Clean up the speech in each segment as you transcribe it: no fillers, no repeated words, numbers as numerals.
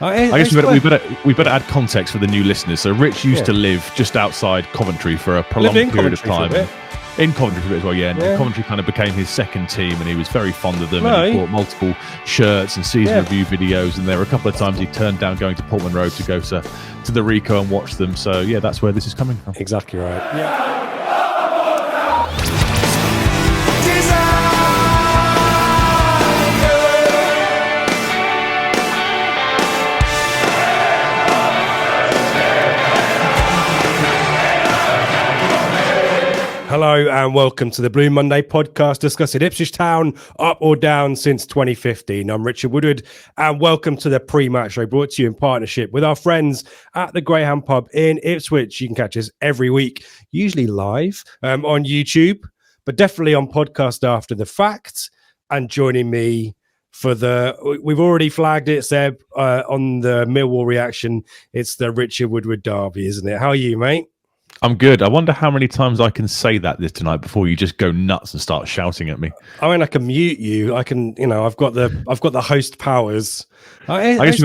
I guess we better add context for the new listeners. So Rich used to live just outside Coventry for a prolonged period of time. In Coventry for a bit as well, yeah. And Coventry kind of became his second team, and he was very fond of them. And he bought multiple shirts and season review videos. And there were a couple of times he turned down going to Portman Road to go to the Rico and watch them. So yeah, that's where this is coming from. Exactly right. Yeah. Hello and welcome to the Blue Monday podcast discussing Ipswich Town, up or down since 2015. I'm Richard Woodward and welcome to the Prematch Show, brought to you in partnership with our friends at the Greyhound Pub in Ipswich. You can catch us every week, usually live on YouTube, but definitely on podcast after the fact. And joining me for we've already flagged it, Seb, on the Millwall reaction. It's the Richard Woodward derby, isn't it? How are you, mate? I'm good. I wonder how many times I can say that this tonight before you just go nuts and start shouting at me. I mean, I can mute you. I can, I've got the host powers. I guess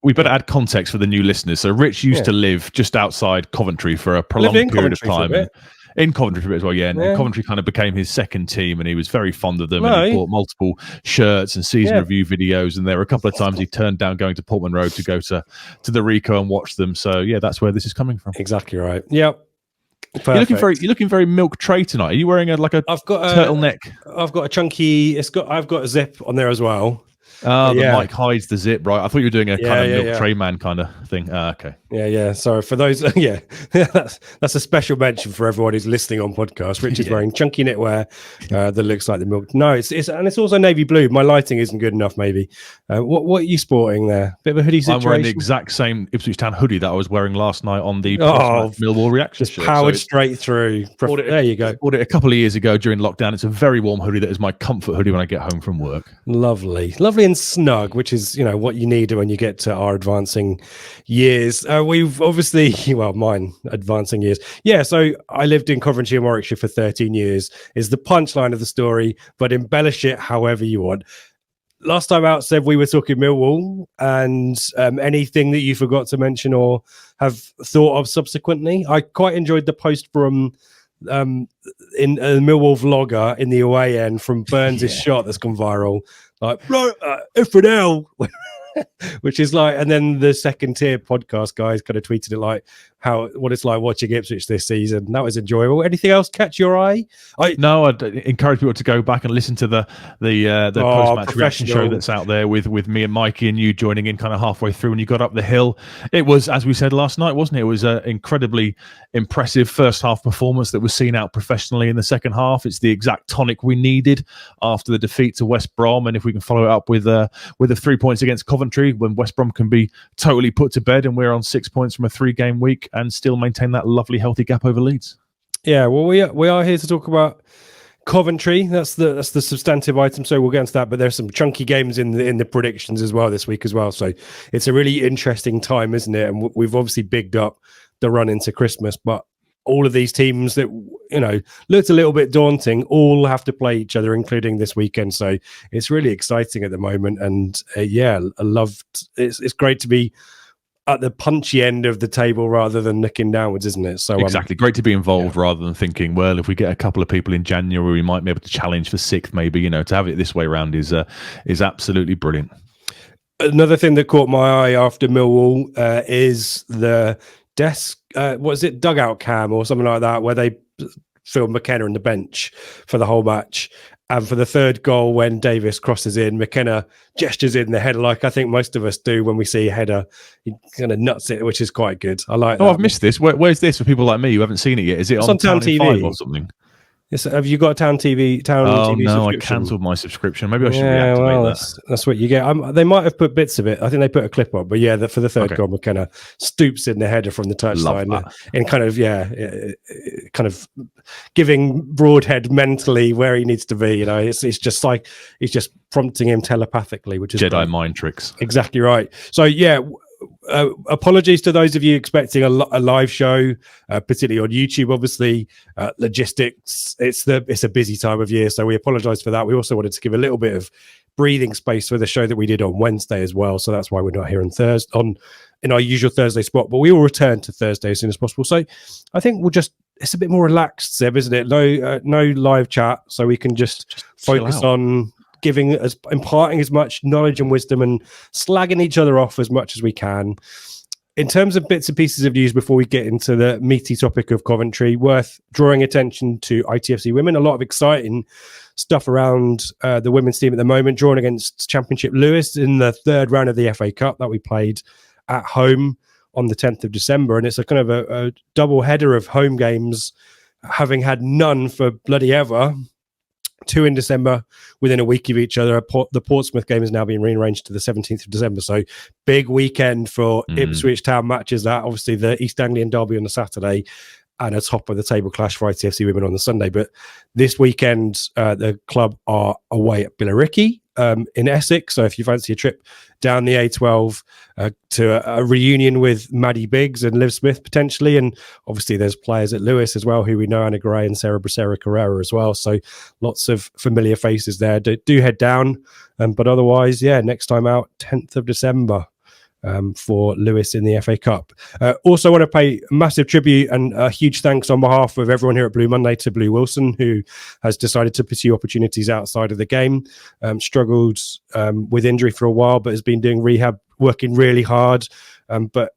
we better add context for the new listeners. So Rich used to live just outside Coventry for a prolonged period of time. In Coventry for a bit as well, yeah. And Coventry kind of became his second team, and he was very fond of them. And he bought multiple shirts and season review videos. And there were a couple of times he turned down going to Portman Road to go to the Rico and watch them. So yeah, that's where this is coming from. Exactly right. Yep. Perfect. You're looking very milk tray tonight. Are you wearing a turtleneck? I've got a chunky. I've got a zip on there as well. The mic hides the zip, right? I thought you were doing a kind of milk tray man kind of thing. Okay. Yeah. Sorry for those. That's a special mention for everyone who's listening on podcast. Rich is wearing chunky knitwear that looks like the milk. No, it's also navy blue. My lighting isn't good enough. Maybe. What are you sporting there? Bit of a hoodie situation. I'm wearing the exact same Ipswich Town hoodie that I was wearing last night on the Millwall reaction show. Powered straight through. There you go. Bought it a couple of years ago during lockdown. It's a very warm hoodie that is my comfort hoodie when I get home from work. Lovely and snug, which is what you need when you get to our advancing years. We've obviously mine advancing years. So I lived in Coventry and Warwickshire for 13 years is the punchline of the story, but embellish it however you want. Last time out, Seb, we were talking Millwall, and anything that you forgot to mention or have thought of subsequently. I quite enjoyed the post from in a Millwall vlogger in the away end from Burns' shot that's gone viral. Like, Ifridel, which is like, and then the second tier podcast guys kind of tweeted it like what it's like watching Ipswich this season. That was enjoyable. Anything else catch your eye? No, I'd encourage people to go back and listen to the post-match reaction show that's out there with me and Mikey and you joining in kind of halfway through when you got up the hill. It was, as we said last night, wasn't it? It was an incredibly impressive first half performance that was seen out professionally in the second half. It's the exact tonic we needed after the defeat to West Brom, and if we can follow it up with the 3 points against Coventry, when West Brom can be totally put to bed and we're on 6 points from a 3-game week and still maintain that lovely healthy gap over Leeds. Yeah, well, we are here to talk about Coventry. That's the substantive item, so we'll get into that. But there's some chunky games in the predictions as well this week as well. So it's a really interesting time, isn't it? And we've obviously bigged up the run into Christmas, but all of these teams that looked a little bit daunting all have to play each other, including this weekend. So it's really exciting at the moment, and I loved. It's great to be at the punchy end of the table rather than looking downwards, isn't it? So exactly, great to be involved rather than thinking, well, if we get a couple of people in January, we might be able to challenge for 6th. Maybe to have it this way around is absolutely brilliant. Another thing that caught my eye after Millwall is the dugout cam or something like that, where they filmed McKenna on the bench for the whole match. And for the third goal, when Davis crosses in, McKenna gestures in the header like I think most of us do when we see a header. He kind of nuts it, which is quite good. I like that. I've missed this. Where's this for people like me who haven't seen it yet? Is it on Town TV or something? Yes, have you got a Town TV? No, I cancelled my subscription. Maybe I should reactivate that. That's what you get. They might have put bits of it. I think they put a clip on, but for the third goal, McKenna stoops in the header from the touchline and kind of giving Broadhead mentally where he needs to be. It's just like he's just prompting him telepathically, which is Jedi mind tricks. Exactly right. So apologies to those of you expecting a live show, particularly on YouTube. Obviously, logistics. It's a busy time of year, so we apologise for that. We also wanted to give a little bit of breathing space for the show that we did on Wednesday as well. So that's why we're not here on Thursday in our usual Thursday spot, but we will return to Thursday as soon as possible. So I think it's a bit more relaxed, Seb, isn't it? No live chat, so we can just focus on imparting as much knowledge and wisdom and slagging each other off as much as we can. In terms of bits and pieces of news before we get into the meaty topic of Coventry, worth drawing attention to ITFC women. A lot of exciting stuff around the women's team at the moment, drawn against Championship Lewis in the third round of the FA Cup that we played at home on the 10th of December. And it's a kind of a double header of home games, having had none for bloody ever. 2 in December within a week of each other. The Portsmouth game is now being rearranged to the 17th of December. So big weekend for Ipswich Town matches. That obviously the East Anglian derby on the Saturday and a top of the table clash for ITFC women on the Sunday. But this weekend, the club are away at Billericay in Essex. So if you fancy a trip down the A12 to a reunion with Maddie Biggs and Liv Smith potentially, and obviously there's players at Lewis as well who we know, Anna Gray and Sarah Bracera Carrera as well. So lots of familiar faces there. Do head down, but otherwise, next time out, 10th of December. For Lewis in the FA Cup. Also want to pay massive tribute and a huge thanks on behalf of everyone here at Blue Monday to Blue Wilson, who has decided to pursue opportunities outside of the game. Struggled with injury for a while, but has been doing rehab, working really hard, but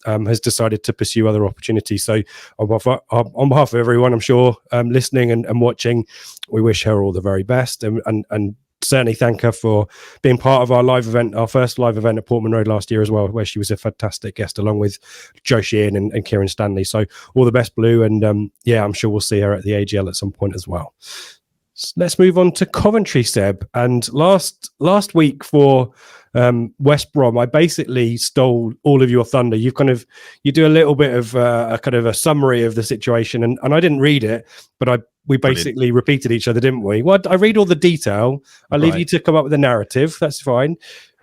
has decided to pursue other opportunities. So on behalf of everyone, I'm sure, listening and watching, we wish her all the very best and certainly thank her for being part of our first live event at Portman Road last year as well, where she was a fantastic guest along with Joe Sheehan and Kieran Stanley. So all the best, Blue, and I'm sure we'll see her at the AGL at some point as well. So let's move on to Coventry, Seb. And last week for West Brom, I basically stole all of your thunder. You do a little bit of a kind of a summary of the situation, and I didn't read it, but we basically repeated each other, didn't we? Well, I read all the detail. I leave you to come up with a narrative. That's fine.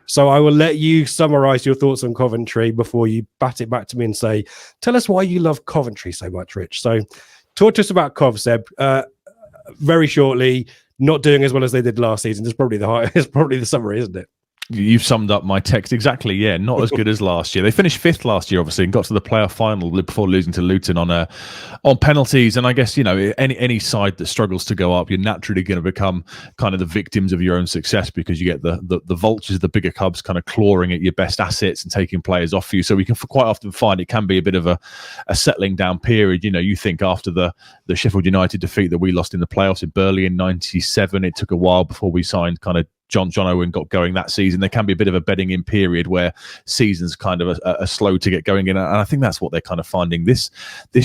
So I will let you summarize your thoughts on Coventry before you bat it back to me and say, tell us why you love Coventry so much, Rich. So talk to us about Cov, Seb. Very shortly, not doing as well as they did last season. It's probably the summary, isn't it? You've summed up my text exactly. Yeah, not as good as last year. They finished 5th last year, obviously, and got to the playoff final before losing to Luton on penalties. And I guess any side that struggles to go up, you're naturally going to become kind of the victims of your own success, because you get the vultures, the bigger clubs, kind of clawing at your best assets and taking players off you. So we can quite often find it can be a bit of a settling down period. You think after the Sheffield United defeat that we lost in the playoffs in Burley in '97, it took a while before we signed kind of John Owen got going that season. There can be a bit of a bedding in period where seasons kind of are slow to get going in, and I think that's what they're kind of finding this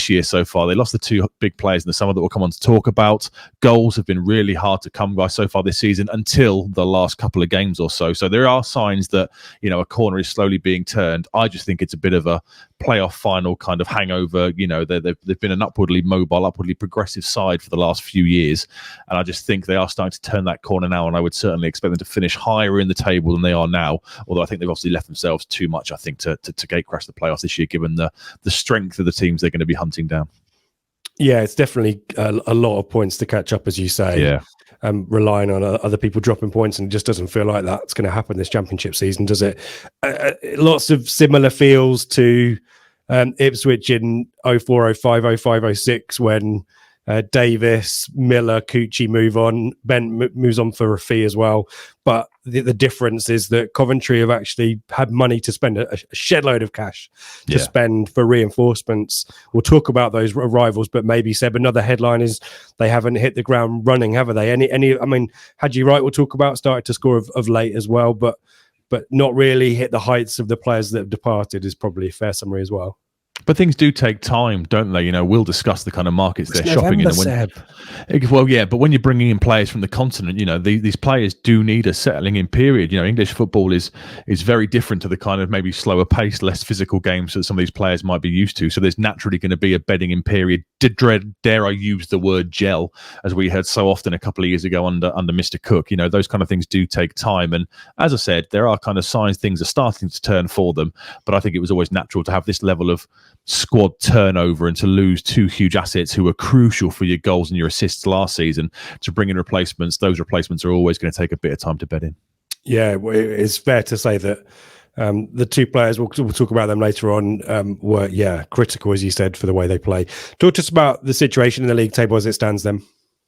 year so far. They lost the 2 big players in the summer that we'll come on to talk about. Goals have been really hard to come by so far this season until the last couple of games or so. So there are signs that a corner is slowly being turned. I just think it's a bit of a playoff final kind of hangover. They've been an upwardly mobile, upwardly progressive side for the last few years, and I just think they are starting to turn that corner now, and I would certainly expect them to finish higher in the table than they are now, although I think they've obviously left themselves too much, I think, to gate crash the playoffs this year, given the strength of the teams they're going to be hunting down. Yeah, it's definitely a lot of points to catch up, as you say. Yeah. Relying on other people dropping points, and it just doesn't feel like that's going to happen this championship season, does it? Lots of similar feels to Ipswich in 04, 05, 05, 06 when Davis, Miller, Cucci move on. Ben moves on for a fee as well. But the difference is that Coventry have actually had money to spend, a shed load of cash to spend for reinforcements. We'll talk about those arrivals, but maybe, Seb, another headline is they haven't hit the ground running, have they? I mean, Haji Wright we'll talk about, started to score of late as well, but not really hit the heights of the players that have departed is probably a fair summary as well. But things do take time, don't they? We'll discuss the kind of markets they're shopping in. Well, yeah, but when you're bringing in players from the continent, these players do need a settling in period. English football is very different to the kind of maybe slower paced, less physical games that some of these players might be used to. So there's naturally going to be a bedding in period. Dare I use the word gel, as we heard so often a couple of years ago under Mr. Cook. Those kind of things do take time. And as I said, there are kind of signs things are starting to turn for them. But I think it was always natural to have this level of squad turnover and to lose two huge assets who were crucial for your goals and your assists last season, to bring in replacements, those replacements are always going to take a bit of time to bed in. Yeah, it's fair to say that the two players, we'll talk about them later on, were, critical, as you said, for the way they play. Talk to us about the situation in the league table as it stands then.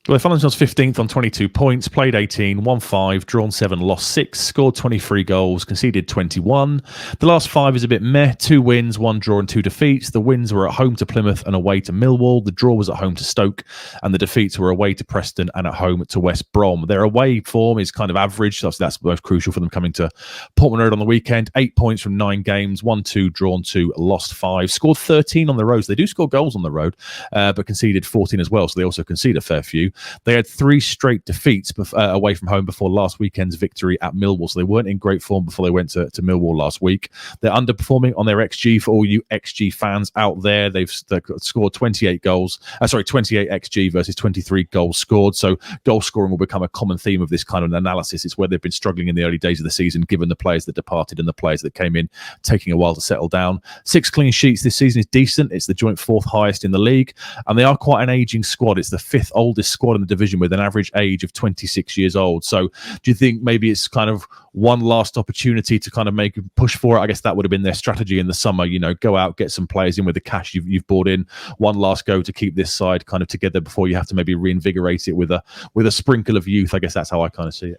Well, they found themselves 15th on 22 points, played 18, won 5, drawn 7, lost 6, scored 23 goals, conceded 21. The last 5 is a bit meh. 2 wins, 1 draw and 2 defeats. The wins were at home to Plymouth and away to Millwall. The draw was at home to Stoke, and the defeats were away to Preston and at home to West Brom. Their away form is kind of average, so that's most crucial for them coming to Portman Road on the weekend. 8 points from 9 games, 1-2, drawn 2, lost 5. Scored 13 on the road. So they do score goals on the road, but conceded 14 as well, so they also concede a fair few. They had 3 straight defeats away from home before last weekend's victory at Millwall, so they weren't in great form before they went to Millwall last week. They're underperforming on their XG. For all you XG fans out there, they've scored 28 XG versus 23 goals scored. So goal scoring will become a common theme of this kind of analysis. It's where they've been struggling in the early days of the season, given the players that departed and the players that came in, taking a while to settle down. 6 clean sheets this season is decent. It's the joint 4th highest in the league, and they are quite an ageing squad. It's the 5th oldest squad in the division, with an average age of 26 years old. So do you think maybe it's kind of one last opportunity to kind of make a push for it? I guess that would have been their strategy in the summer, go out, get some players in with the cash you've bought in, one last go to keep this side kind of together before you have to maybe reinvigorate it with a sprinkle of youth. I guess that's how I kind of see it.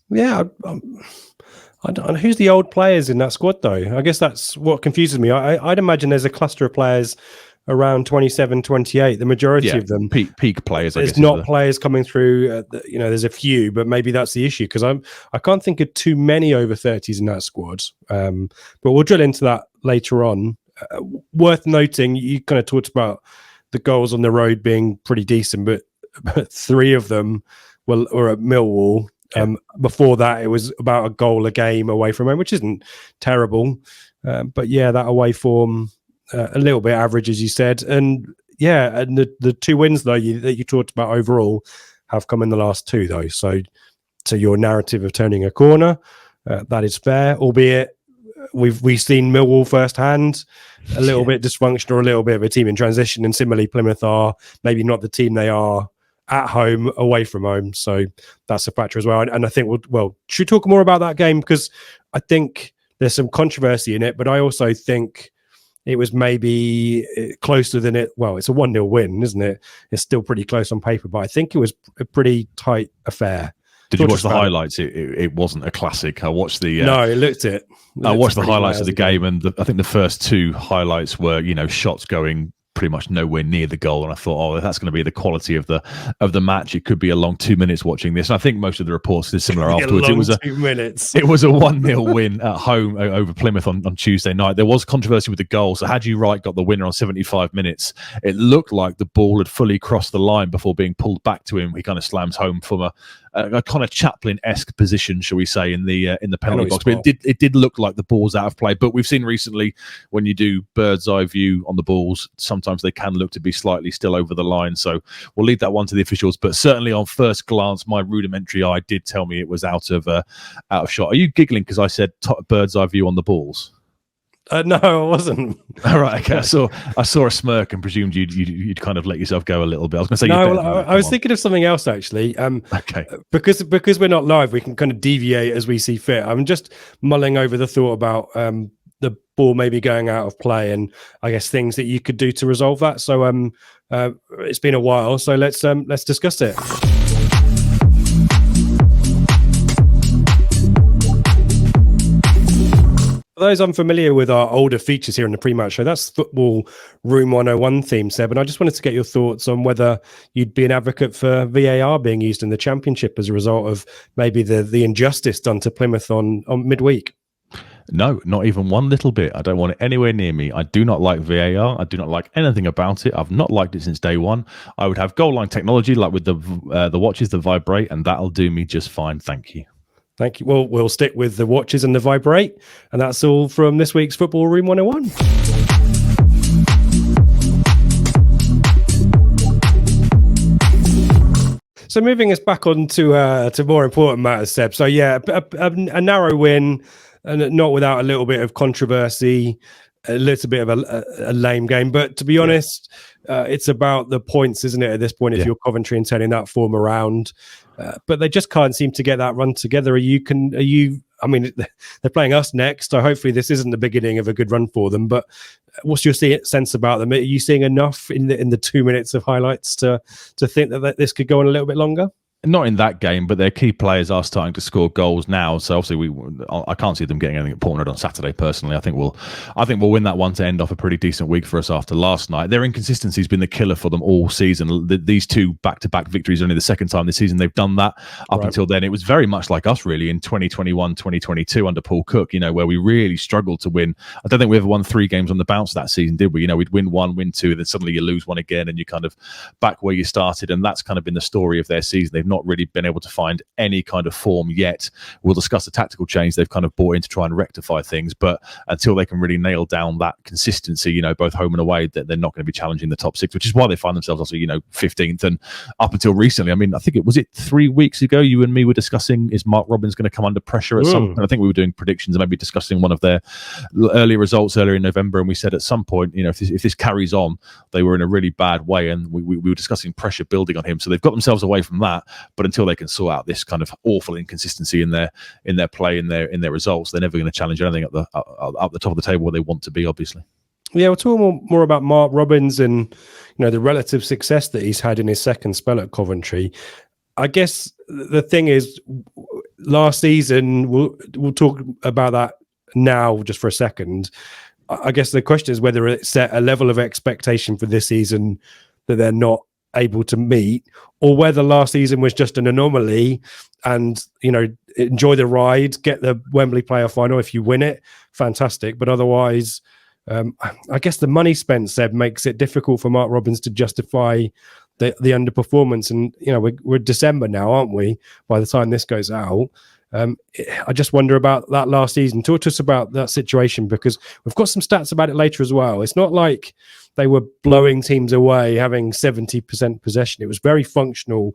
Yeah, I don't know who's the old players in that squad though. I guess that's what confuses me. I'd imagine there's a cluster of players around 27, 28, the majority of them peak players. There's not players coming through. There's a few, but maybe that's the issue, because I can't think of too many over 30s in that squad. But we'll drill into that later on. Worth noting, you kind of talked about the goals on the road being pretty decent, but 3 of them were at Millwall. Before that, it was about a goal a game away from home, which isn't terrible. But yeah, that away form, a little bit average, as you said. And the 2 wins though that you talked about overall have come in the last 2 though. So your narrative of turning a corner, that is fair, albeit we've seen Millwall firsthand, a little bit dysfunctional, a little bit of a team in transition, and similarly Plymouth are maybe not the team they are at home, away from home. So that's a factor as well. And I think should we talk more about that game, because I think there's some controversy in it, but I also think it was maybe closer than it. Well, it's a 1-0 win, isn't it? It's still pretty close on paper, but I think it was a pretty tight affair. Did you watch the highlights? It wasn't a classic. I watched the. No, it looked it. I watched the highlights of the game, and I think the first 2 highlights were, shots going pretty much nowhere near the goal, and I thought, that's going to be the quality of the match. It could be a long 2 minutes watching this. And I think most of the reports did similar afterwards. It was 2 minutes. It was a 1-0 win at home over Plymouth on Tuesday night. There was controversy with the goal. So had WRIGHT got the winner on 75 minutes, it looked like the ball had fully crossed the line before being pulled back to him. He kind of slams home from a kind of Chaplin-esque position, shall we say, in the penalty box. But it did look like the ball's out of play. But we've seen recently, when you do bird's eye view on the balls, sometimes they can look to be slightly still over the line. So we'll leave that one to the officials. But certainly on first glance, my rudimentary eye did tell me it was out of shot. Are you giggling because I said bird's eye view on the balls? No, I wasn't. All right, okay. I saw a smirk and presumed you'd kind of let yourself go a little bit. I was going to say no. I was thinking of something else actually. Okay. Because we're not live, we can kind of deviate as we see fit. I'm just mulling over the thought about the ball maybe going out of play, and I guess things that you could do to resolve that. So it's been a while, so let's discuss it. For those unfamiliar with our older features here in the Prematch Show, that's Football Room 101 theme, Seb. And I just wanted to get your thoughts on whether you'd be an advocate for VAR being used in the Championship as a result of maybe the injustice done to Plymouth on midweek. No, not even one little bit. I don't want it anywhere near me. I do not like VAR. I do not like anything about it. I've not liked it since day one. I would have goal line technology like with the watches that vibrate, and that'll do me just fine. Thank you. Thank you. Well, we'll stick with the watches and the vibrate. And that's all from this week's Football Room 101. So moving us back on to more important matters, Seb. So yeah, a narrow win, and not without a little bit of controversy. a little bit of a lame game. But to be honest, it's about the points, isn't it, at this point, if you're Coventry and turning that form around. But they just can't seem to get that run together. I mean, they're playing us next, so hopefully this isn't the beginning of a good run for them. But what's your sense about them? Are you seeing enough in the 2 minutes of highlights to think that this could go on a little bit longer? Not in that game, but their key players are starting to score goals now. So obviously, I can't see them getting anything at Portland on Saturday. Personally, I think we'll win that one to end off a pretty decent week for us after last night. Their inconsistency has been the killer for them all season. These two back-to-back victories are only the second time this season they've done that. Up until then, it was very much like us, really, in 2021, 2022 under Paul Cook. Where we really struggled to win. I don't think we ever won 3 games on the bounce that season, did we? We'd win 1, win 2, then suddenly you lose 1 again, and you kind of back where you started. And that's kind of been the story of their season. They've not really been able to find any kind of form yet. We'll discuss the tactical change they've kind of brought in to try and rectify things, but until they can really nail down that consistency, both home and away, that they're not going to be challenging the top 6, which is why they find themselves also, 15th. And up until recently, I mean, I think it 3 weeks ago, you and me were discussing, is Mark Robins going to come under pressure at some point? I think we were doing predictions and maybe discussing one of their early results earlier in November, and we said at some point, if this carries on, they were in a really bad way, and we were discussing pressure building on him. So they've got themselves away from that, but until they can sort out this kind of awful inconsistency in their play, in their results, they're never going to challenge anything at the top of the table where they want to be, obviously. Yeah, we'll talk more about Mark Robins and the relative success that he's had in his second spell at Coventry. I guess the thing is, last season, we'll talk about that now just for a second. I guess the question is whether it set a level of expectation for this season that they're not able to meet, or whether last season was just an anomaly and enjoy the ride, get the Wembley playoff final. If you win it, fantastic, but otherwise I guess the money spent, Seb, makes it difficult for Mark Robins to justify the underperformance. And we're December now, aren't we, by the time this goes out? I just wonder about that last season. Talk to us about that situation, because we've got some stats about it later as well. It's not like they were blowing teams away, having 70% possession. It was very functional,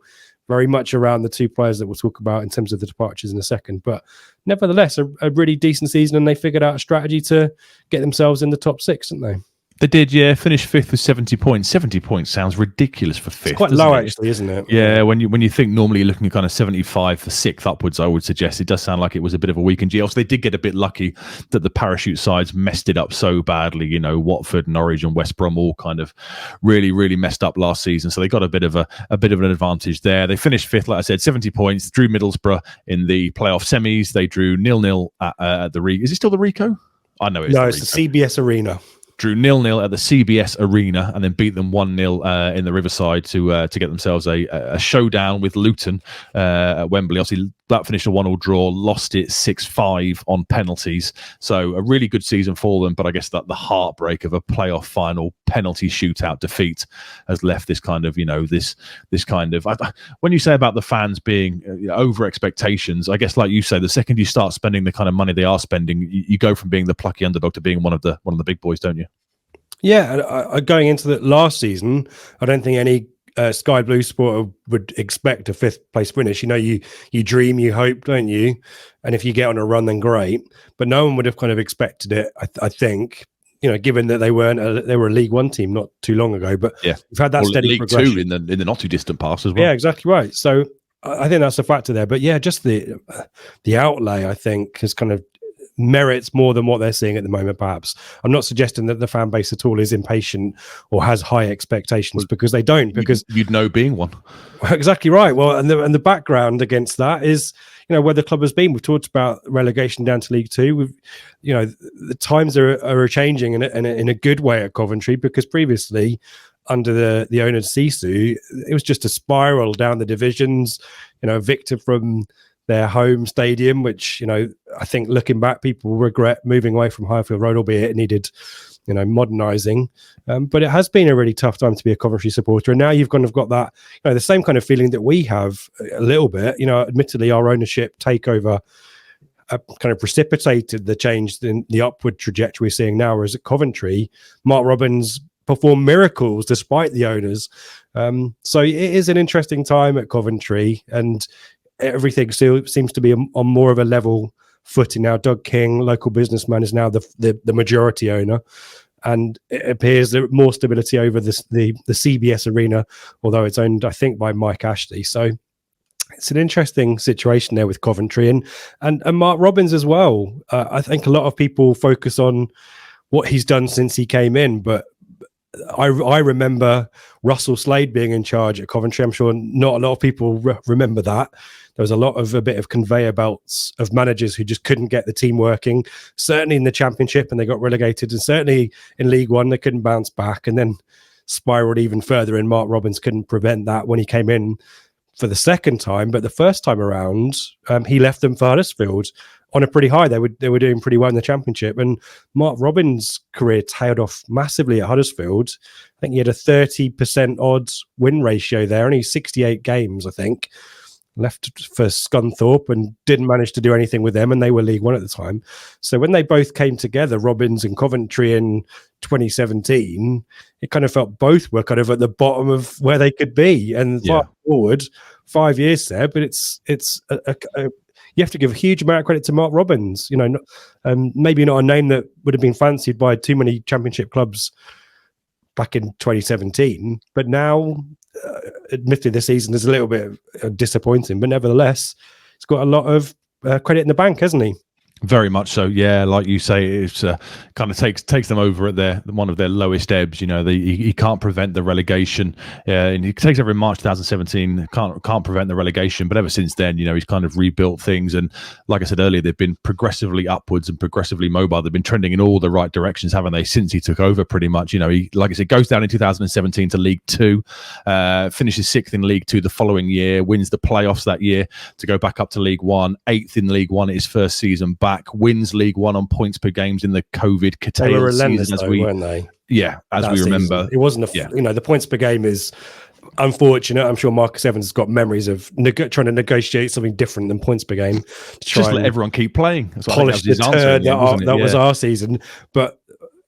very much around the 2 players that we'll talk about in terms of the departures in a second. But nevertheless, a really decent season, and they figured out a strategy to get themselves in the top 6, didn't they? They did, yeah. Finished 5th with 70 points. 70 points sounds ridiculous for 5th. It's quite low, actually, isn't it? Yeah, when you think normally you're looking at kind of 75 for 6th upwards, I would suggest. It does sound like it was a bit of a weekend. Also, they did get a bit lucky that the parachute sides messed it up so badly. Watford, Norwich and West Brom all kind of really, really messed up last season. So they got a bit of an advantage there. They finished 5th, like I said, 70 points. Drew Middlesbrough in the playoff semis. They drew 0-0 at the Is it still the Rico? I know it's no, it's the CBS Arena. Drew 0-0 at the CBS Arena and then beat them 1-0 in the Riverside to get themselves a showdown with Luton at Wembley. Obviously, that finished a 1-1 draw, lost it 6-5 on penalties. So a really good season for them, but I guess that the heartbreak of a playoff final penalty shootout defeat has left this kind of, this kind of... when you say about the fans being over expectations, I guess like you say, the second you start spending the kind of money they are spending, you go from being the plucky underdog to being one of the big boys, don't you? Yeah, going into the last season, I don't think any Sky Blue supporter would expect a 5th place finish. You dream, you hope, don't you? And if you get on a run, then great. But no one would have kind of expected it, I think. Given that they were a League One team not too long ago. But yeah, we've had that steady League progression. 2 in the not too distant past as well. Yeah, exactly right. So I think that's a factor there. But yeah, just the outlay, I think, has kind of merits more than what they're seeing at the moment. Perhaps I'm not suggesting that the fan base at all is impatient or has high expectations, because they don't. Because you'd know being one. Exactly right. Well, and the background against that is where the club has been. We've talked about relegation down to League 2. We've the times are changing in a good way at Coventry, because previously under the owner Sisu, it was just a spiral down the divisions. Evicted from their home stadium, which, I think looking back, people regret moving away from Highfield Road, albeit it needed, modernising. But it has been a really tough time to be a Coventry supporter. And now you've kind of got that, the same kind of feeling that we have a little bit. Admittedly, our ownership takeover kind of precipitated the change in the upward trajectory we're seeing now. Whereas at Coventry, Mark Robins performed miracles despite the owners. So it is an interesting time at Coventry, and everything still seems to be on more of a level footing now. Doug King, local businessman, is now the majority owner. And it appears there more stability over the CBS arena, although it's owned, I think, by Mike Ashley. So it's an interesting situation there with Coventry and Mark Robins as well. I think a lot of people focus on what he's done since he came in, but I remember Russell Slade being in charge at Coventry. I'm sure not a lot of people remember that. There was a bit of conveyor belts of managers who just couldn't get the team working, certainly in the Championship, and they got relegated, and certainly in League One, they couldn't bounce back, and then spiraled even further, and Mark Robins couldn't prevent that when he came in for the second time. But the first time around, he left them for Huddersfield on a pretty high. They were doing pretty well in the Championship, and Mark Robins' career tailed off massively at Huddersfield. I think he had a 30% odds win ratio there, only 68 games, I think. Left for Scunthorpe and didn't manage to do anything with them, and they were League One at the time. So when they both came together, Robins and Coventry in 2017, it kind of felt both were kind of at the bottom of where they could be. And far forward, 5 years there, but it's you have to give a huge amount of credit to Mark Robins. You know, maybe not a name that would have been fancied by too many Championship clubs back in 2017, but now, admittedly, this season is a little bit disappointing, but nevertheless, he's got a lot of credit in the bank, hasn't he? Very much so, yeah. Like you say, it's kind of takes them over at one of their lowest ebbs. You know, he can't prevent the relegation. And he takes over in March 2017. Can't prevent the relegation, but ever since then, you know, he's kind of rebuilt things. And like I said earlier, they've been progressively upwards and progressively mobile. They've been trending in all the right directions, haven't they? Since he took over, pretty much. You know, he, like I said, goes down in 2017 to League Two, finishes 6th in League Two the following year, wins the playoffs that year to go back up to League One, 8th in League One his first season back. Wins League One on points per games in the COVID curtailed season, weren't they? Yeah, as we remember, it wasn't you know, the points per game is unfortunate. I'm sure Marcus Evans has got memories of trying to negotiate something different than points per game to just let everyone keep playing. Polish the turd that was our season. But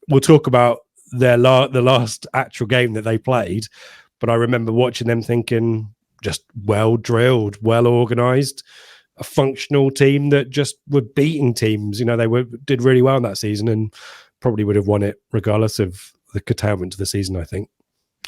we'll talk about the last actual game that they played. But I remember watching them thinking, just well drilled, well organised, a functional team that just were beating teams. You know, they did really well in that season and probably would have won it regardless of the curtailment of the season, I think.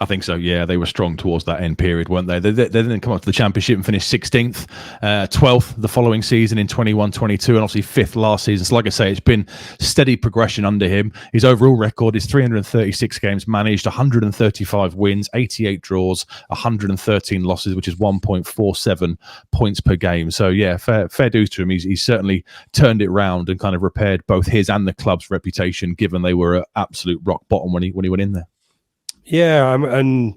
I think so, yeah. They were strong towards that end period, weren't they? They then come up to the Championship and finished 16th, 12th the following season in 21-22, and obviously 5th last season. So like I say, it's been steady progression under him. His overall record is 336 games managed, 135 wins, 88 draws, 113 losses, which is 1.47 points per game. So yeah, fair dues to him. He's certainly turned it round and kind of repaired both his and the club's reputation, given they were at absolute rock bottom when he went in there. Yeah, I mean,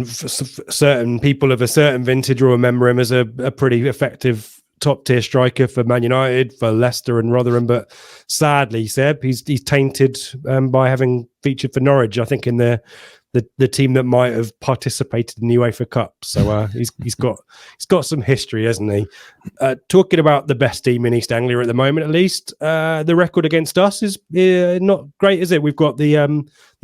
for certain people of a certain vintage will remember him as a pretty effective top-tier striker for Man United, for Leicester and Rotherham. But sadly, Seb, he's tainted by having featured for Norwich, I think, in the team that might have participated in the UEFA Cup. So he's got some history, hasn't he? Talking about the best team in East Anglia at the moment, at least, the record against us is not great, is it? We've got the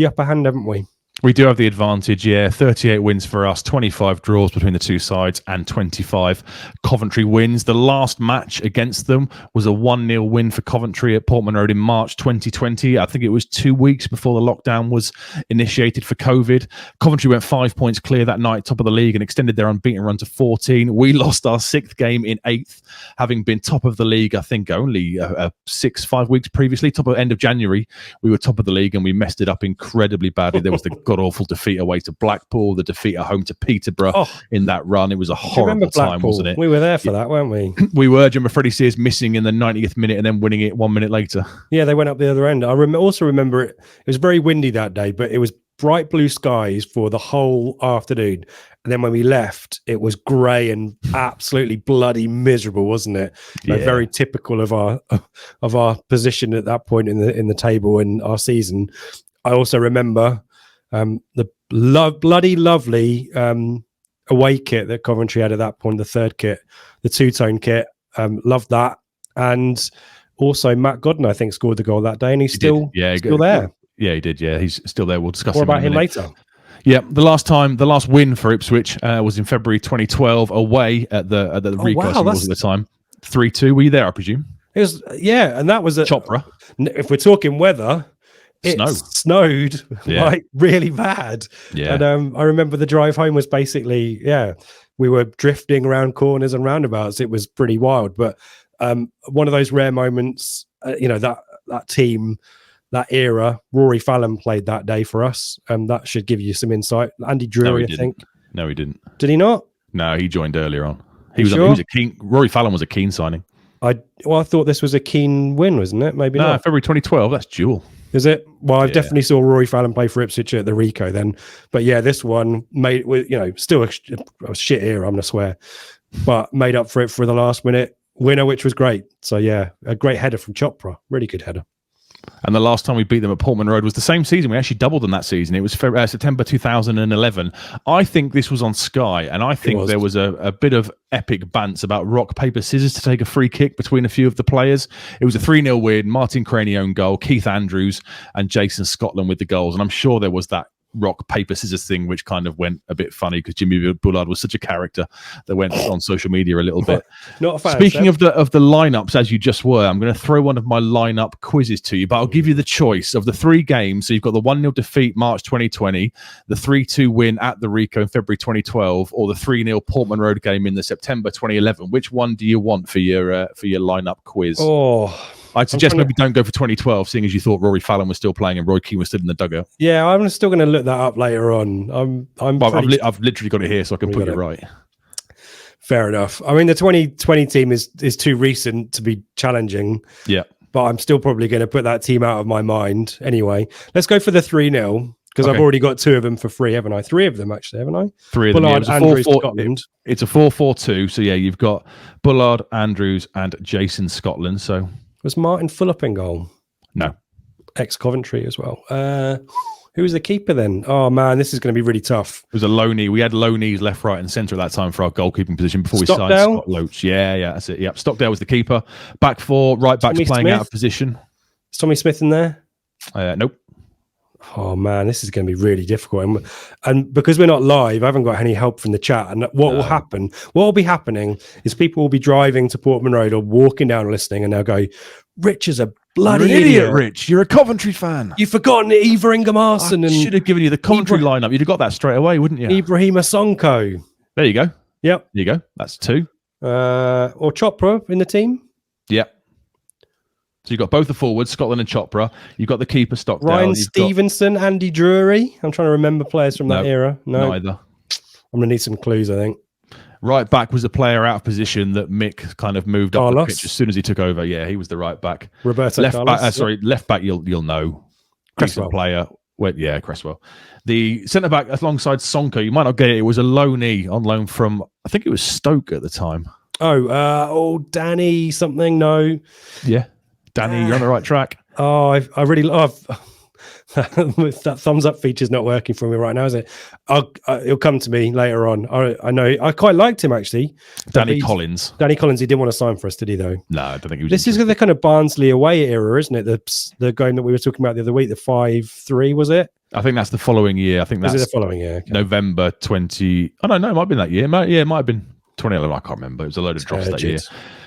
upper hand, haven't we? We do have the advantage, yeah. 38 wins for us, 25 draws between the two sides, and 25 Coventry wins. The last match against them was a 1-0 win for Coventry at Portman Road in March 2020. I think it was 2 weeks before the lockdown was initiated for COVID. Coventry went 5 points clear that night, top of the league, and extended their unbeaten run to 14. We lost our 6th game in 8th, having been top of the league, I think, only 5 weeks previously. End of January, we were top of the league, and we messed it up incredibly badly. There was the god-awful defeat away to Blackpool, the defeat at home to Peterborough in that run. It was a horrible time, wasn't it? We were there for that, weren't we? We were. Jim Freddie Sears missing in the 90th minute and then winning it 1 minute later. Yeah, they went up the other end. I also remember it was very windy that day, but it was bright blue skies for the whole afternoon. And then when we left, it was grey and absolutely bloody miserable, wasn't it? Yeah. Very typical of our position at that point in the table in our season. I also remember the bloody lovely away kit that Coventry had at that point, the third kit, the two-tone kit. Loved that. And also Matt Godden, I think, scored the goal that day, and he's still there. Yeah, he did. Yeah, he's still there. We'll discuss more about him later. Yeah, the last win for Ipswich was in February 2012 away at the Reclass at the time 3-2. Were you there, I presume? It was, yeah, and that was at Chopra. If we're talking weather, it snowed like really bad. Yeah. And I remember the drive home was basically, we were drifting around corners and roundabouts. It was pretty wild. But one of those rare moments, that team, that era, Rory Fallon played that day for us. That should give you some insight. Andy Drury, I think. No, he didn't. Did he not? No, he joined earlier on. He was a keen. Rory Fallon was a keen signing. I thought this was a keen win, wasn't it? Maybe not. February 2012. That's dual. Is it? Well, I've definitely saw Rory Fallon play for Ipswich at the Rico then. But yeah, this one made with still a shit era, I'm gonna swear, but made up for it for the last minute winner, which was great. So yeah, a great header from Chopra, really good header. And the last time we beat them at Portman Road was the same season. We actually doubled them that season. It was September 2011. I think this was on Sky, and I think there was a bit of epic bants about rock, paper, scissors to take a free kick between a few of the players. It was a 3-0 win, Martin Craney own goal, Keith Andrews and Jason Scotland with the goals. And I'm sure there was that rock, paper, scissors thing, which kind of went a bit funny because Jimmy Bullard was such a character that went on social media a little bit. Not a fan. Speaking of the lineups, as you just were, I'm going to throw one of my lineup quizzes to you, but I'll give you the choice of the 3 games. So you've got the 1-0 defeat March 2020, the 3-2 win at the Rico in February 2012, or the 3-0 Portman Road game in the September 2011. Which one do you want for your lineup quiz? I'd suggest maybe don't go for 2012, seeing as you thought Rory Fallon was still playing and Roy Keane was still in the dugout. Yeah, I'm still going to look that up later on. I've literally got it here, so I can put it right. Fair enough. I mean, the 2020 team is too recent to be challenging. Yeah, but I'm still probably going to put that team out of my mind anyway. Let's go for the 3-0 because I've already got 2 of them for free, haven't I? 3 of them actually, haven't I? 3 of them. Bullard, Andrews, Scotland. It's a 4-4-2. So yeah, you've got Bullard, Andrews, and Jason Scotland. So. Was Martin Fulop in goal? No. Ex-Coventry as well. Who was the keeper then? Oh, man, this is going to be really tough. It was a loanee. We had loanees left, right and centre at that time for our goalkeeping position before we signed Scott Loach. Yeah, that's it. Yep. Stockdale was the keeper. Back 4, right backs playing out of position. Is Tommy Smith in there? Nope. Oh, man, this is going to be really difficult. And because we're not live, I haven't got any help from the chat. And what will be happening is people will be driving to Portman Road or walking down listening, and they'll go, Rich is a bloody idiot, Rich. You're a Coventry fan. You've forgotten Eva Ingham-Arson. I should have given you the Coventry lineup. You'd have got that straight away, wouldn't you? Ibrahima Sonko. There you go. Yep. There you go. That's 2. Or Chopra in the team. Yep. So you've got both the forwards, Scotland and Chopra. You've got the keeper, Stockdale. Ryan Stevenson, Andy Drury. I'm trying to remember players from that era. No, neither. I'm going to need some clues, I think. Right back was a player out of position that Mick kind of moved up the pitch as soon as he took over. Yeah, he was the right back. Roberto left Carlos. back. Left back. You'll know. Cresswell player. Well, yeah, Cresswell. The centre back alongside Sonko. You might not get it. It was a loanee on loan from, I think it was Stoke at the time. Danny something. No. Yeah. Danny, you're on the right track. Oh, I really love that thumbs up feature's not working for me right now, is it? It'll come to me later on. I know I quite liked him actually. Danny Collins. He didn't want to sign for us, did he? Though. No, I don't think he was. This is the kind of Barnsley away era, isn't it? The game that we were talking about the other week, the 5-3, was it? I think that's the following year. I think that's the following year. Okay. November 20. I don't know. It might have been that year. It might have been 2011. I can't remember. It was a load of drops that year.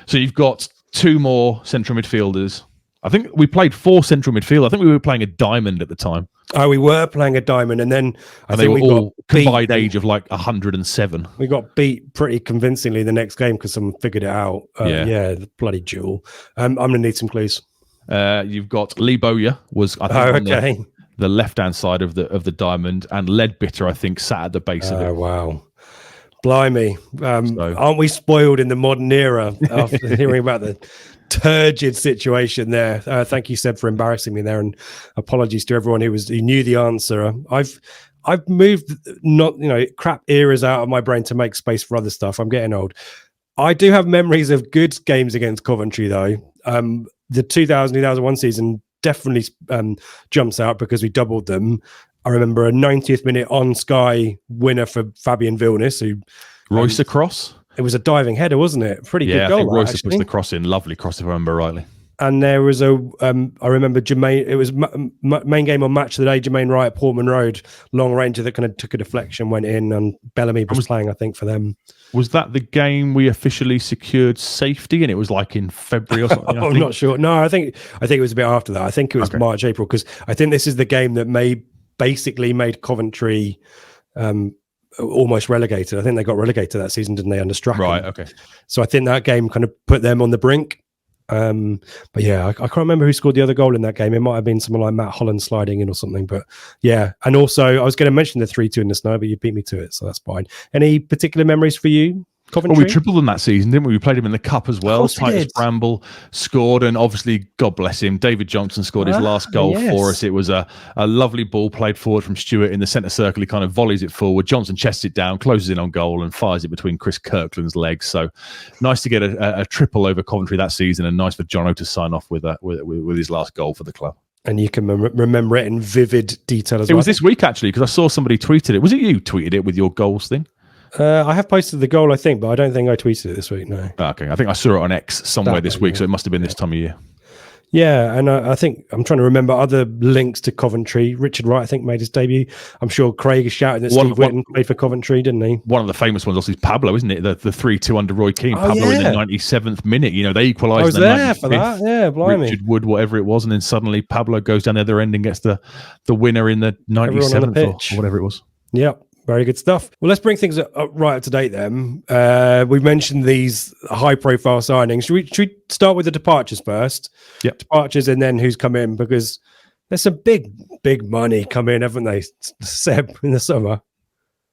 So you've got 2 more central midfielders. I think we played 4 central midfield. I think we were playing a diamond at the time. Oh, we were playing a diamond, and then I think we all combined age of like 107. We got beat pretty convincingly the next game because someone figured it out. The bloody duel. I'm going to need some clues. You've got Lee Bowyer was I think the left-hand side of the diamond, and Leadbitter I think sat at the base of it. Oh wow. Blimey. Aren't we spoiled in the modern era after hearing about the turgid situation there? Thank you, Seb, for embarrassing me there, and apologies to everyone who knew the answer. I've moved crap eras out of my brain to make space for other stuff. I'm getting old. I do have memories of good games against Coventry though. The 2000-2001 season definitely jumps out because we doubled them. I remember a 90th minute on Sky winner for Fabian Vilnius, who Royce across. It was a diving header, wasn't it? Pretty good goal. I think Royce pushed the cross in. Lovely cross, if I remember rightly. And there was I remember Jermaine, it was main game on Match of the Day, Jermaine Wright, Portman Road, long ranger that kind of took a deflection, went in, and Bellamy was playing, I think, for them. Was that the game we officially secured safety? And it was like in February or something? I'm not sure. No, I think it was a bit after that. I think it was March, April, because I think this is the game that basically made Coventry almost relegated. I think they got relegated that season, didn't they, under Strachan? Right, okay. So I think that game kind of put them on the brink. But yeah, I can't remember who scored the other goal in that game. It might have been someone like Matt Holland sliding in or something. But yeah, and also I was going to mention the 3-2 in the snow, but you beat me to it, so that's fine. Any particular memories for you, Coventry? Well, we tripled them that season, didn't we? We played him in the cup as well. Titus Bramble scored, and obviously, God bless him, David Johnson scored his last goal for us. It was a lovely ball played forward from Stewart in the centre circle. He kind of volleys it forward. Johnson chests it down, closes in on goal, and fires it between Chris Kirkland's legs. So nice to get a triple over Coventry that season, and nice for Jono to sign off with his last goal for the club. And you can remember it in vivid detail as well. It was this week, actually, because I saw somebody tweeted it. Was it you tweeted it with your goals thing? I have posted the goal, I think, but I don't think I tweeted it this week, no. Okay, I think I saw it on X somewhere this week, so it must have been this time of year. Yeah, and I think I'm trying to remember other links to Coventry. Richard Wright, I think, made his debut. I'm sure Craig is shouting that Steve Whitten played for Coventry, didn't he? One of the famous ones also is Pablo, isn't it? The 3-2 under Roy Keane. Pablo in the 97th minute. You know, they equalised. I was there for that. Yeah, blimey. Richard Wood, whatever it was, and then suddenly Pablo goes down the other end and gets the winner in the 97th or whatever it was. Yep. Very good stuff. Well, let's bring things right up to date then. We've mentioned these high-profile signings. Should we start with the departures first? Yep. Departures and then who's come in, because there's some big money come in, haven't they, Seb, in the summer?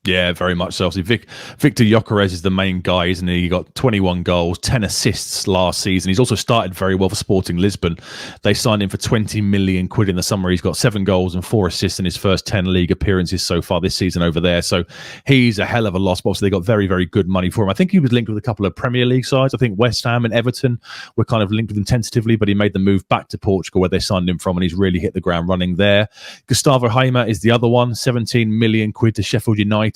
Yeah, very much so. Obviously, Victor Gyökeres is the main guy, isn't he? He got 21 goals, 10 assists last season. He's also started very well for Sporting Lisbon. They signed him for 20 million quid in the summer. He's got 7 goals and 4 assists in his first 10 league appearances so far this season over there. So he's a hell of a loss. But obviously, they got very, very good money for him. I think he was linked with a couple of Premier League sides. I think West Ham and Everton were kind of linked with him tentatively, but he made the move back to Portugal where they signed him from, and he's really hit the ground running there. Gustavo Haima is the other one, 17 million quid to Sheffield United.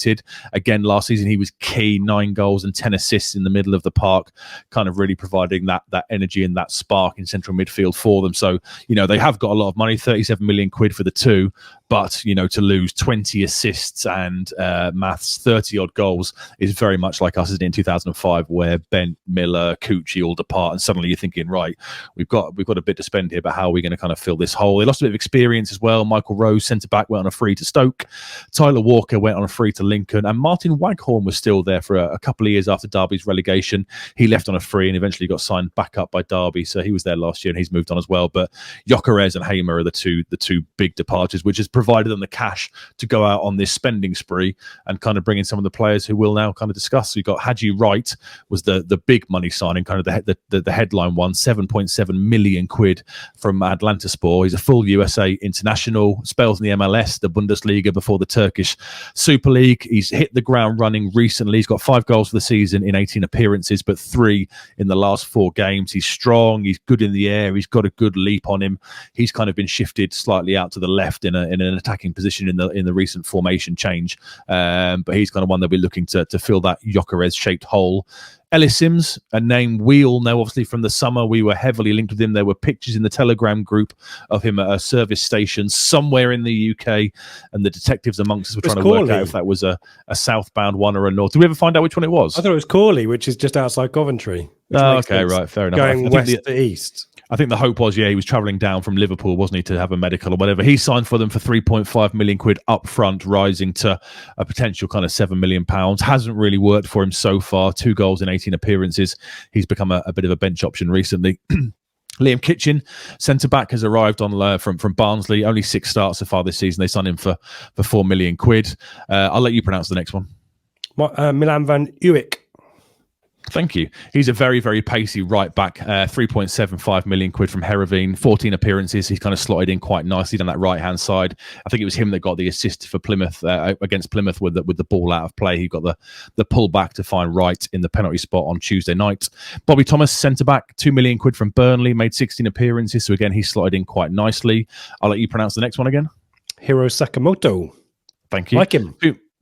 Again, last season he was key, 9 goals and 10 assists in the middle of the park, kind of really providing that energy and that spark in central midfield for them. So, you know, they have got a lot of money, 37 million quid for the two, but, you know, to lose 20 assists and maths 30 odd goals is very much like us in 2005, where Bent, Miller, Cucci all depart, and suddenly you're thinking, right, we've got a bit to spend here, but how are we going to kind of fill this hole? They lost a bit of experience as well. Michael Rose, centre back, went on a free to Stoke. Tyler Walker went on a free to Lincoln, and Martin Waghorn was still there for a couple of years after Derby's relegation. He left on a free and eventually got signed back up by Derby, so he was there last year and he's moved on as well. But Gyökeres and Hamer are the two big departures, which has provided them the cash to go out on this spending spree and kind of bring in some of the players who we'll now kind of discuss. So you've got Haji Wright was the big money signing, kind of the headline one, 7.7 million quid from Atlantaspor. He's a full USA international, spells in the MLS, the Bundesliga before the Turkish Super League. He's hit the ground running recently. He's got 5 goals for the season in 18 appearances, but 3 in the last 4 games. He's strong. He's good in the air. He's got a good leap on him. He's kind of been shifted slightly out to the left in an attacking position in the recent formation change. But he's kind of one that we're looking to fill that Gyökeres shaped hole. Ellis Sims, a name we all know, obviously, from the summer. We were heavily linked with him. There were pictures in the Telegram group of him at a service station somewhere in the UK, and the detectives amongst us were trying to work out if that was a southbound one or a north. Did we ever find out which one it was? I thought it was Corley, which is just outside Coventry. Oh, okay, right, fair enough. Going west to east. I think the hope was, he was travelling down from Liverpool, wasn't he, to have a medical or whatever. He signed for them for 3.5 million quid up front, rising to a potential kind of £7 million. Hasn't really worked for him so far. 2 goals in 18 appearances. He's become a bit of a bench option recently. Liam Kitchen, centre-back, has arrived on from Barnsley. Only 6 starts so far this season. They signed him for 4 million quid. I'll let you pronounce the next one. Milan van Uwijk. Thank you. He's a very, very pacey right back. 3.75 million quid from Heerenveen. 14 appearances. He's kind of slotted in quite nicely down that right hand side. I think it was him that got the assist for Plymouth against Plymouth with the ball out of play. He got the pull back to find Wright in the penalty spot on Tuesday night. Bobby Thomas, centre back, 2 million quid from Burnley. Made 16 appearances. So again, he's slotted in quite nicely. I'll let you pronounce the next one again. Hiro Sakamoto. Thank you. Like him.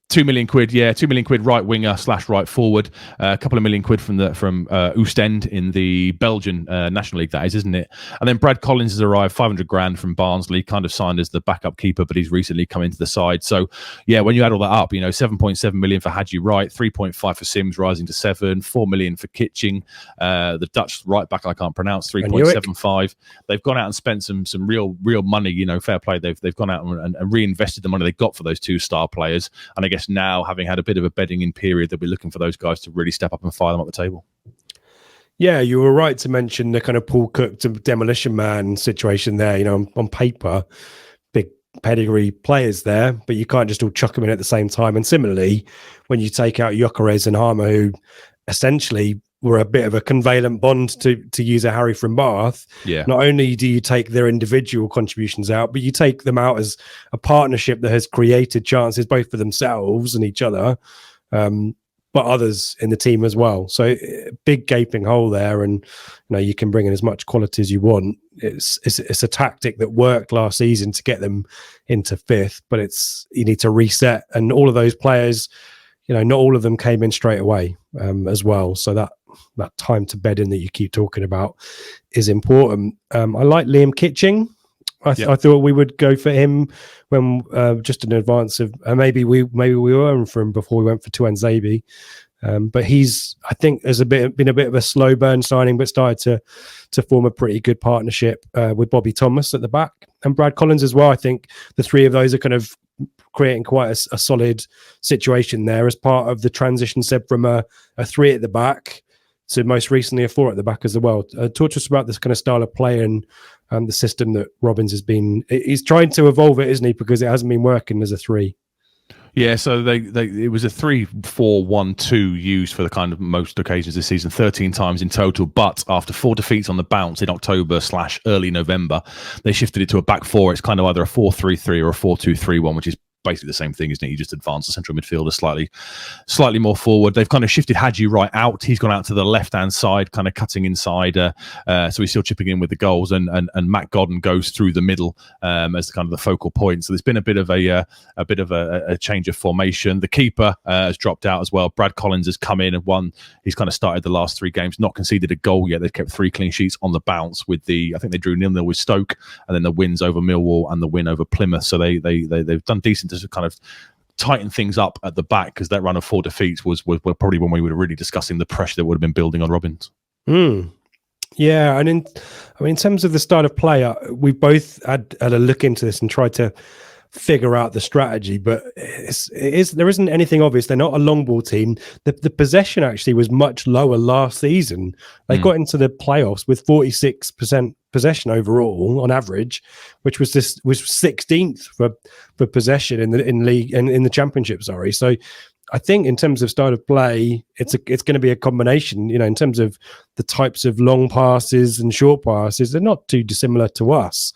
£2 million, yeah, £2 million right winger / right forward, a couple of million quid from Oostend in the Belgian National League, that is, isn't it? And then Brad Collins has arrived, 500 grand from Barnsley, kind of signed as the backup keeper, but he's recently come into the side. So yeah, when you add all that up, 7.7 million for Haji Wright, 3.5 for Sims, rising to 7, 4 million for Kitching, the Dutch right back I can't pronounce, 3.75. They've gone out and spent some real money. Fair play. They've gone out and reinvested the money they got for those 2 star players, and I guess now, having had a bit of a bedding in period, they'll be looking for those guys to really step up and fire them up the table. Yeah, you were right to mention the kind of Paul Cook to Demolition Man situation there. On paper, big pedigree players there, but you can't just all chuck them in at the same time. And similarly, when you take out Gyökeres and Harmer, who essentially were a bit of a covalent bond, to use a Harry from Bath. Yeah. Not only do you take their individual contributions out, but you take them out as a partnership that has created chances both for themselves and each other, but others in the team as well. So big gaping hole there, and you can bring in as much quality as you want. It's a tactic that worked last season to get them into 5th, but you need to reset, and all of those players, not all of them came in straight away as well. So that time to bed in that you keep talking about is important. I like Liam Kitching. I thought we would go for him when just in advance of maybe we were for him before we went for Tuanzebe. But I think has been a bit of a slow burn signing, but started to form a pretty good partnership with Bobby Thomas at the back and Brad Collins as well. I think the 3 of those are kind of creating quite a solid situation there as part of the transition step from a 3 at the back to most recently a 4 at the back as well. Talk to us about this kind of style of play and the system that Robbins he's trying to evolve it, isn't he? Because it hasn't been working as a 3. Yeah, so it was a 3-4-1-2 used for the kind of most occasions this season, 13 times in total. But after 4 defeats on the bounce in October / early November, they shifted it to a back 4. It's kind of either a 4-3-3 or a 4-2-3-1, which is basically the same thing, isn't it? You just advance the central midfielder slightly more forward. They've kind of shifted Haji Wright out. He's gone out to the left-hand side, kind of cutting inside. So he's still chipping in with the goals, and Matt Godden goes through the middle as kind of the focal point. So there's been a bit of a change of formation. The keeper has dropped out as well. Brad Collins has come in and won. He's kind of started the last 3 games, not conceded a goal yet. They've kept 3 clean sheets on the bounce I think they drew 0-0 with Stoke, and then the wins over Millwall and the win over Plymouth. So they've done decent to kind of tighten things up at the back, because that run of 4 defeats was probably when we were really discussing the pressure that would have been building on Robbins. Yeah, and in terms of the style of play, we both had a look into this and tried to figure out the strategy, but there isn't anything obvious. They're not a long ball team. The possession actually was much lower last season. They got into the playoffs with 46% possession overall on average, which was 16th for possession in league and in the championship. Sorry, so I think in terms of style of play, it's going to be a combination. In terms of the types of long passes and short passes, they're not too dissimilar to us.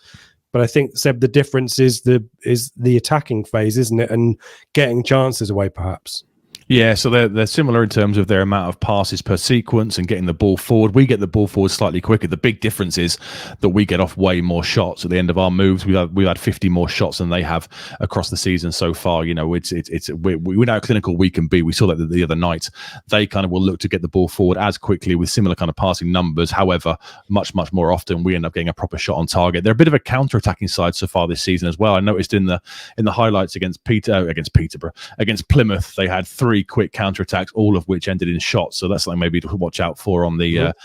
But I think, Seb, the difference is the attacking phase, isn't it? And getting chances away, perhaps. Yeah, so they're similar in terms of their amount of passes per sequence and getting the ball forward. We get the ball forward slightly quicker. The big difference is that we get off way more shots at the end of our moves. We've had 50 more shots than they have across the season so far. We're now clinical we can be. We saw that the other night. They kind of will look to get the ball forward as quickly with similar kind of passing numbers. However, much more often we end up getting a proper shot on target. They're a bit of a counter-attacking side so far this season as well. I noticed in the highlights against Plymouth, they had 3 quick counter-attacks, all of which ended in shots. So that's something maybe to watch out for on the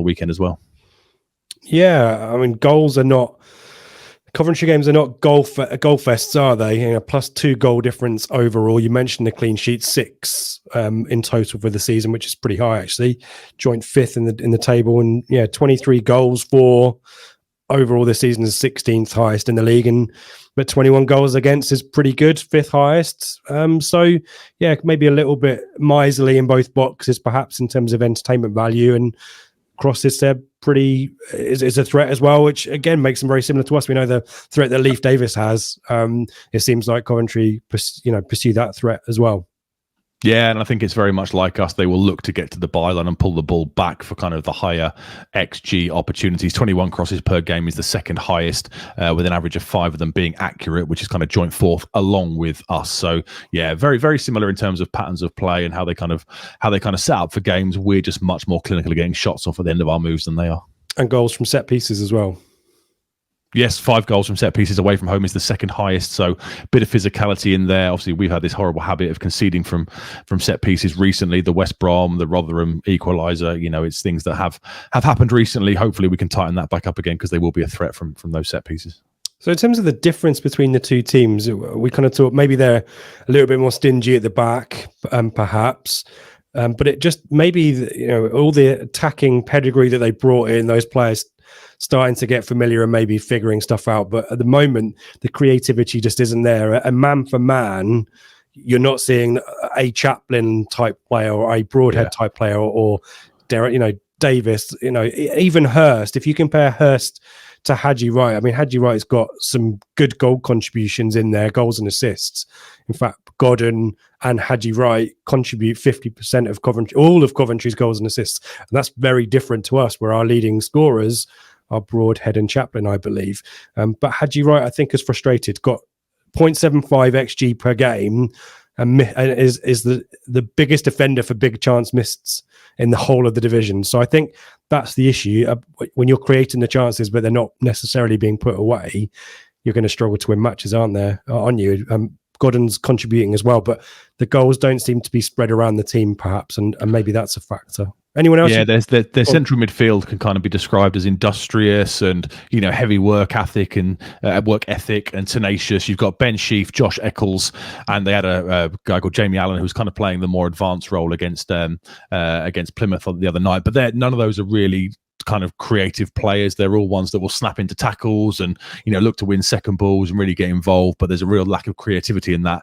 weekend as well. Yeah, I mean, Coventry games are not goal fests, are they? +2 goal difference overall. You mentioned the clean sheet, 6 in total for the season, which is pretty high actually. Joint 5th in the table, and 23 goals for overall this season is 16th highest in the league, but 21 goals against is pretty good, 5th highest. So maybe a little bit miserly in both boxes, perhaps in terms of entertainment value, and crosses there is a threat as well, which again makes them very similar to us. We know the threat that Leif Davis has. It seems like Coventry pursue that threat as well. Yeah, and I think it's very much like us. They will look to get to the byline and pull the ball back for kind of the higher XG opportunities. 21 crosses per game is the second highest, with an average of 5 of them being accurate, which is kind of joint fourth along with us. So yeah, very, very similar in terms of patterns of play and how they kind of set up for games. We're just much more clinical at getting shots off at the end of our moves than they are. And goals from set pieces as well. Yes, 5 goals from set pieces away from home is the second highest. So a bit of physicality in there. Obviously, we've had this horrible habit of conceding from set pieces recently. The West Brom, the Rotherham equaliser, it's things that have happened recently. Hopefully, we can tighten that back up again because they will be a threat from those set pieces. So in terms of the difference between the two teams, we kind of thought maybe they're a little bit more stingy at the back, perhaps. But it just maybe, all the attacking pedigree that they brought in, those players starting to get familiar and maybe figuring stuff out. But at the moment, the creativity just isn't there. And man for man, you're not seeing a Chaplin type player or a Broadhead type player or Davis, even Hurst. If you compare Hurst to Haji Wright, I mean, Haji Wright's got some good goal contributions in there, goals and assists. In fact, Godden and Haji Wright contribute 50% of all of Coventry's goals and assists. And that's very different to us, where our leading scorers are Broadhead and Chaplin, I believe. But Haji Wright, I think, is frustrated. Got 0.75 XG per game and is the biggest offender for big chance missed in the whole of the division. So I think that's the issue. When you're creating the chances, but they're not necessarily being put away, you're going to struggle to win matches, aren't you? Godden's contributing as well, but the goals don't seem to be spread around the team, perhaps, and maybe that's a factor. Anyone else? Yeah, their central midfield can kind of be described as industrious and heavy work ethic and tenacious. You've got Ben Sheaf, Josh Eccles, and they had a guy called Jamie Allen who was kind of playing the more advanced role against Plymouth the other night. But none of those are really kind of creative players. They're all ones that will snap into tackles and look to win second balls and really get involved, but there's a real lack of creativity in that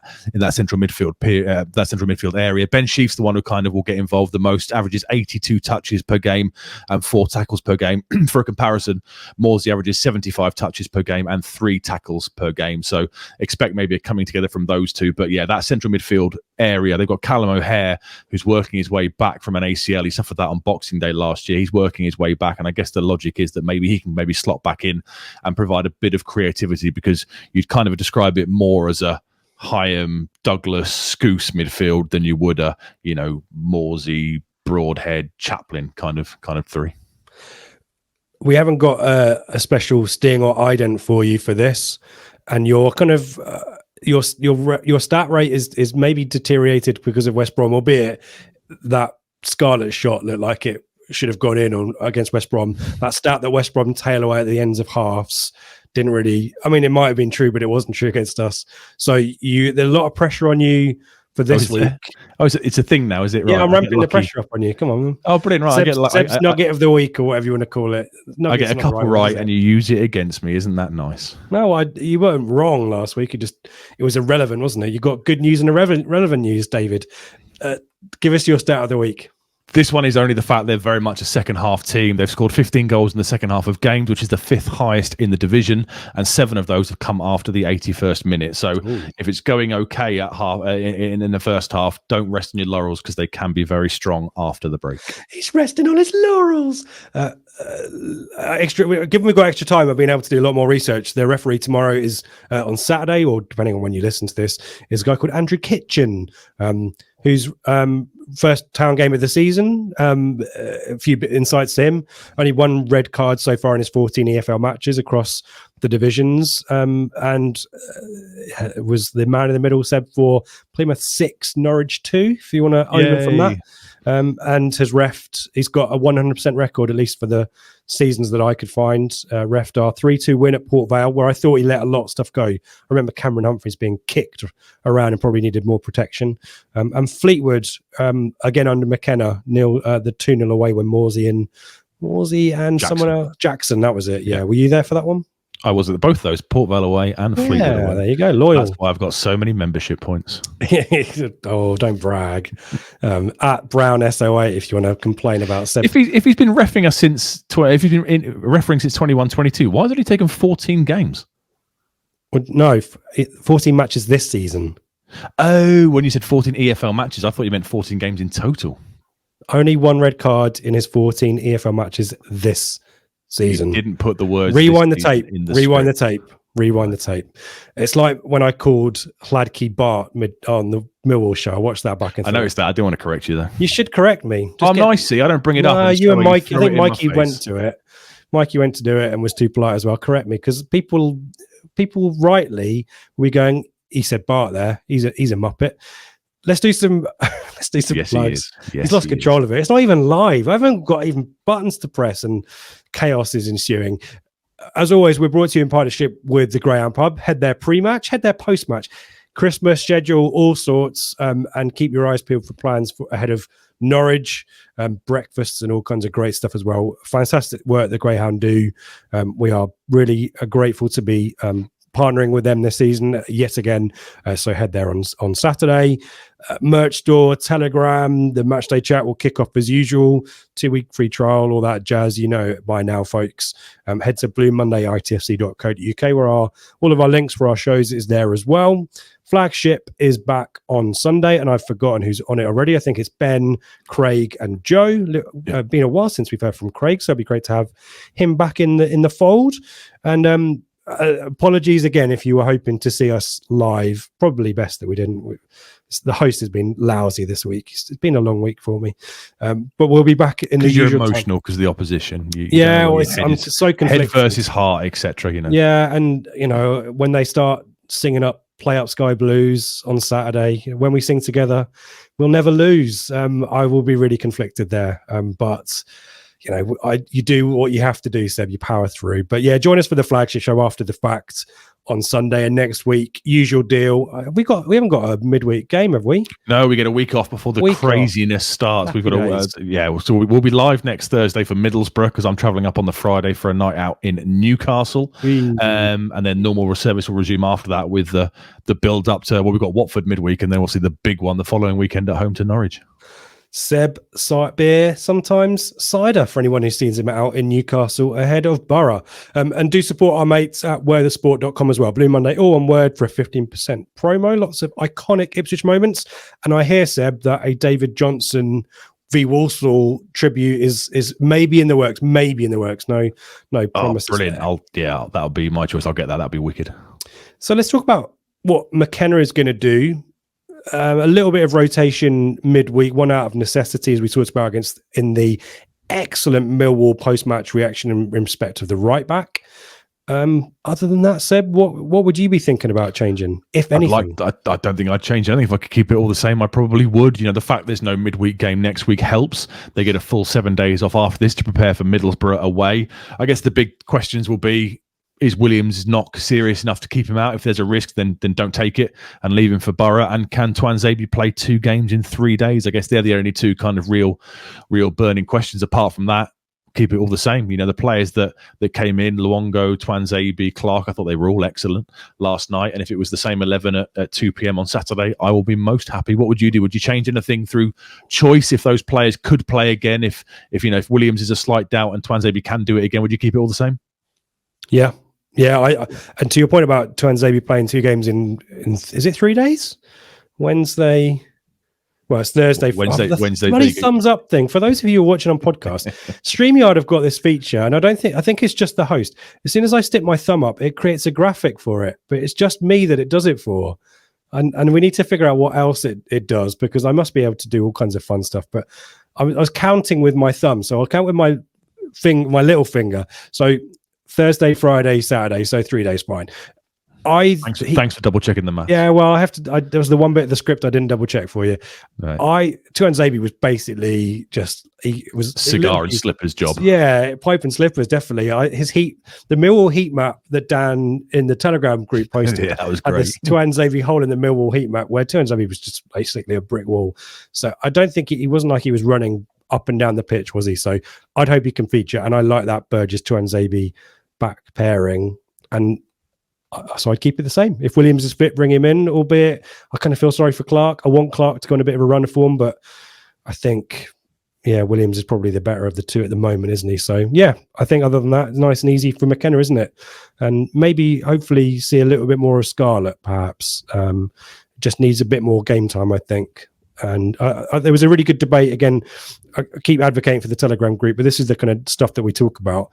central midfield area. Ben Sheaf's the one who kind of will get involved the most, averages 82 touches per game and 4 tackles per game. For a comparison, Morsey averages 75 touches per game and 3 tackles per game, so expect maybe a coming together from those two. But yeah, that central midfield area, they've got Callum O'Hare, who's working his way back from an ACL. He suffered that on Boxing Day last year. He's working his way back, and I guess the logic is that maybe he can slot back in and provide a bit of creativity, because you'd kind of describe it more as a Hyam, Douglas, Scouse midfield than you would a Morsey, Broadhead, Chaplin kind of three. We haven't got a special sting or ident for you for this, and your kind of your stat rate is maybe deteriorated because of West Brom, albeit that Scarlett shot looked like it should have gone in against West Brom. That stat that West Brom tail away at the ends of halves didn't really, I mean, it might have been true, but it wasn't true against us. So there's a lot of pressure on you for this week. It's a thing now, is it? Right? Yeah, I'm ramping the pressure up on you. Come on. Oh, brilliant. Right. Seb's nugget of the week, or whatever you want to call it. I get a couple right and you use it against me. Isn't that nice? No, you weren't wrong last week. It was irrelevant, wasn't it? You got good news and irrelevant news, David. Give us your stat of the week. This one is only the fact they're very much a second half team. They've scored 15 goals in the second half of games, which is the 5th highest in the division, and 7 of those have come after the 81st minute. So if it's going okay at half in the first half, don't rest on your laurels, because they can be very strong after the break. He's resting on his laurels. Given we've got extra time, I've been able to do a lot more research. Their referee tomorrow is on Saturday, or depending on when you listen to this, is a guy called Andrew Kitchen, who's first Town game of the season. A few insights to him. Only 1 red card so far in his 14 EFL matches across the divisions, and was the man in the middle, Seb, for Plymouth 6, Norwich 2, if you want to own him from that. And has refed. He's got a 100% record, at least for the seasons that I could find. Refed our 3-2 win at Port Vale, where I thought he let a lot of stuff go. I remember Cameron Humphreys being kicked around and probably needed more protection. And Fleetwood, again under McKenna, the 2-0 away when Morsey and Jackson. Someone else, Jackson, that was it. Yeah. Were you there for that one? I was at both those, Port Vale away and Fleetwood away. There you go, loyal. That's why I've got so many membership points. Oh, don't brag. At Brown SO8, if you want to complain about. If he's been reffing us since, if he's been refereeing since 21-22, why has he taken 14 games? Well, no, 14 matches this season. Oh, when you said 14 EFL matches, I thought you meant 14 games in total. Only one red card in his 14 EFL matches this season. You didn't put the words. Rewind the tape. Rewind the tape. Rewind the tape. It's like when I called Hladky Bart on the Millwall show. I watched that back and I noticed that. I didn't want to correct you though. You should correct me. I'm nice. See, I don't bring it up. You and Mikey. I think Mikey went to it. Mikey went to do it and was too polite as well. Correct me, because people rightly we going. He said Bart there. He's a muppet. Let's do some. Let's do some plugs. He's lost control of it. It's not even live. I haven't got even buttons to press, and chaos is ensuing. As always, we're brought to you in partnership with the Greyhound Pub. Head there pre-match, head there post-match. Christmas schedule, all sorts, and keep your eyes peeled for plans ahead of Norwich, breakfasts and all kinds of great stuff as well. Fantastic work the Greyhound do. We are really grateful to be partnering with them this season yet again. So head there on Saturday. Merch store, Telegram, the matchday chat will kick off as usual. 2-week free trial, all that jazz. You know it by now, folks. Head to Blue Monday, ITFC.co.uk, where all of our links for our shows is there as well. Flagship is back on Sunday, and I've forgotten who's on it already. I think it's Ben, Craig, and Joe. Been a while since we've heard from Craig, so it'd be great to have him back in the fold. And apologies again if you were hoping to see us live. Probably best that we didn't. The host has been lousy this week. It's been a long week for me, but we'll be back in the usual. You're emotional because of the opposition. I'm so conflicted. Head versus heart, etc. You know. Yeah, and you know when they start singing up "Play Up Sky Blues" on Saturday, when we sing together, we'll never lose. I will be really conflicted there, but. You know, you do what you have to do, Seb. You power through. But yeah, join us for the Flagship Show after the fact on Sunday, and next week, usual deal. We haven't got a midweek game, have we? No, we get a week off before the craziness starts. We've got so we'll be live next Thursday for Middlesbrough because I'm travelling up on the Friday for a night out in Newcastle, and then normal service will resume after that with the build up to we've got Watford midweek, and then we'll see the big one the following weekend at home to Norwich. Seb, beer, sometimes cider for anyone who sees him out in Newcastle ahead of Borough. And do support our mates at wearthesport.com as well. Blue Monday, all one word for a 15% promo. Lots of iconic Ipswich moments. And I hear, Seb, that a David Johnson v Walsall tribute is maybe in the works. No promises. Brilliant. That'll be my choice. I'll get that. That'll be wicked. So let's talk about what McKenna is going to do. A little bit of rotation midweek, one out of necessity, as we talked about in the excellent Millwall post-match reaction in respect of the right back. Other than that, Seb, what would you be thinking about changing, if anything? I don't think I'd change anything. If I could keep it all the same, I probably would. You know, the fact there's no midweek game next week helps. They get a full 7 days off after this to prepare for Middlesbrough away. I guess the big questions will be, is Williams not serious enough to keep him out? If there's a risk, then don't take it and leave him for Borough. And can Tuanzebe play 2 games in 3 days? I guess they're the only two kind of real burning questions. Apart from that, keep it all the same. You know, the players that came in, Luongo, Tuanzebe, Clark, I thought they were all excellent last night. And if it was the same 11 at 2 p.m. on Saturday, I will be most happy. What would you do? Would you change anything through choice if those players could play again? If Williams is a slight doubt and Tuanzebe can do it again, would you keep it all the same? Yeah. Yeah, and to your point about Tuanzebe playing 2 games in is it 3 days? Wednesday. Well, it's Thursday. Wednesday. Bloody thumbs up thing. For those of you who are watching on podcast, StreamYard have got this feature, and I think it's just the host. As soon as I stick my thumb up, it creates a graphic for it, but it's just me that it does it for. And we need to figure out what else it does, because I must be able to do all kinds of fun stuff. But I was counting with my thumb, so I'll count with my little finger. So Thursday, Friday, Saturday, so 3 days fine. Thanks for double checking the math. Yeah, well, I have to. There was the one bit of the script I didn't double check for you. Right. Tuanzebe was basically cigar and slippers job. Yeah, pipe and slippers definitely. The Millwall heat map that Dan in the Telegram group posted. Yeah, that was great. This Tuanzebe hole in the Millwall heat map where Tuanzebe was just basically a brick wall. So I don't think he wasn't like he was running up and down the pitch, was he? So I'd hope he can feature, and I like that Burgess Tuanzebe back pairing, and so I'd keep it the same. If Williams is fit, bring him in, albeit I kind of feel sorry for Clark. I want Clark to go on a bit of a run of form, but I think Williams is probably the better of the two at the moment, isn't he? So yeah, I think other than that, it's nice and easy for McKenna, isn't it? And maybe hopefully see a little bit more of Scarlett perhaps. just needs a bit more game time, I think. And there was a really good debate. Again, I keep advocating for the Telegram group, but this is the kind of stuff that we talk about.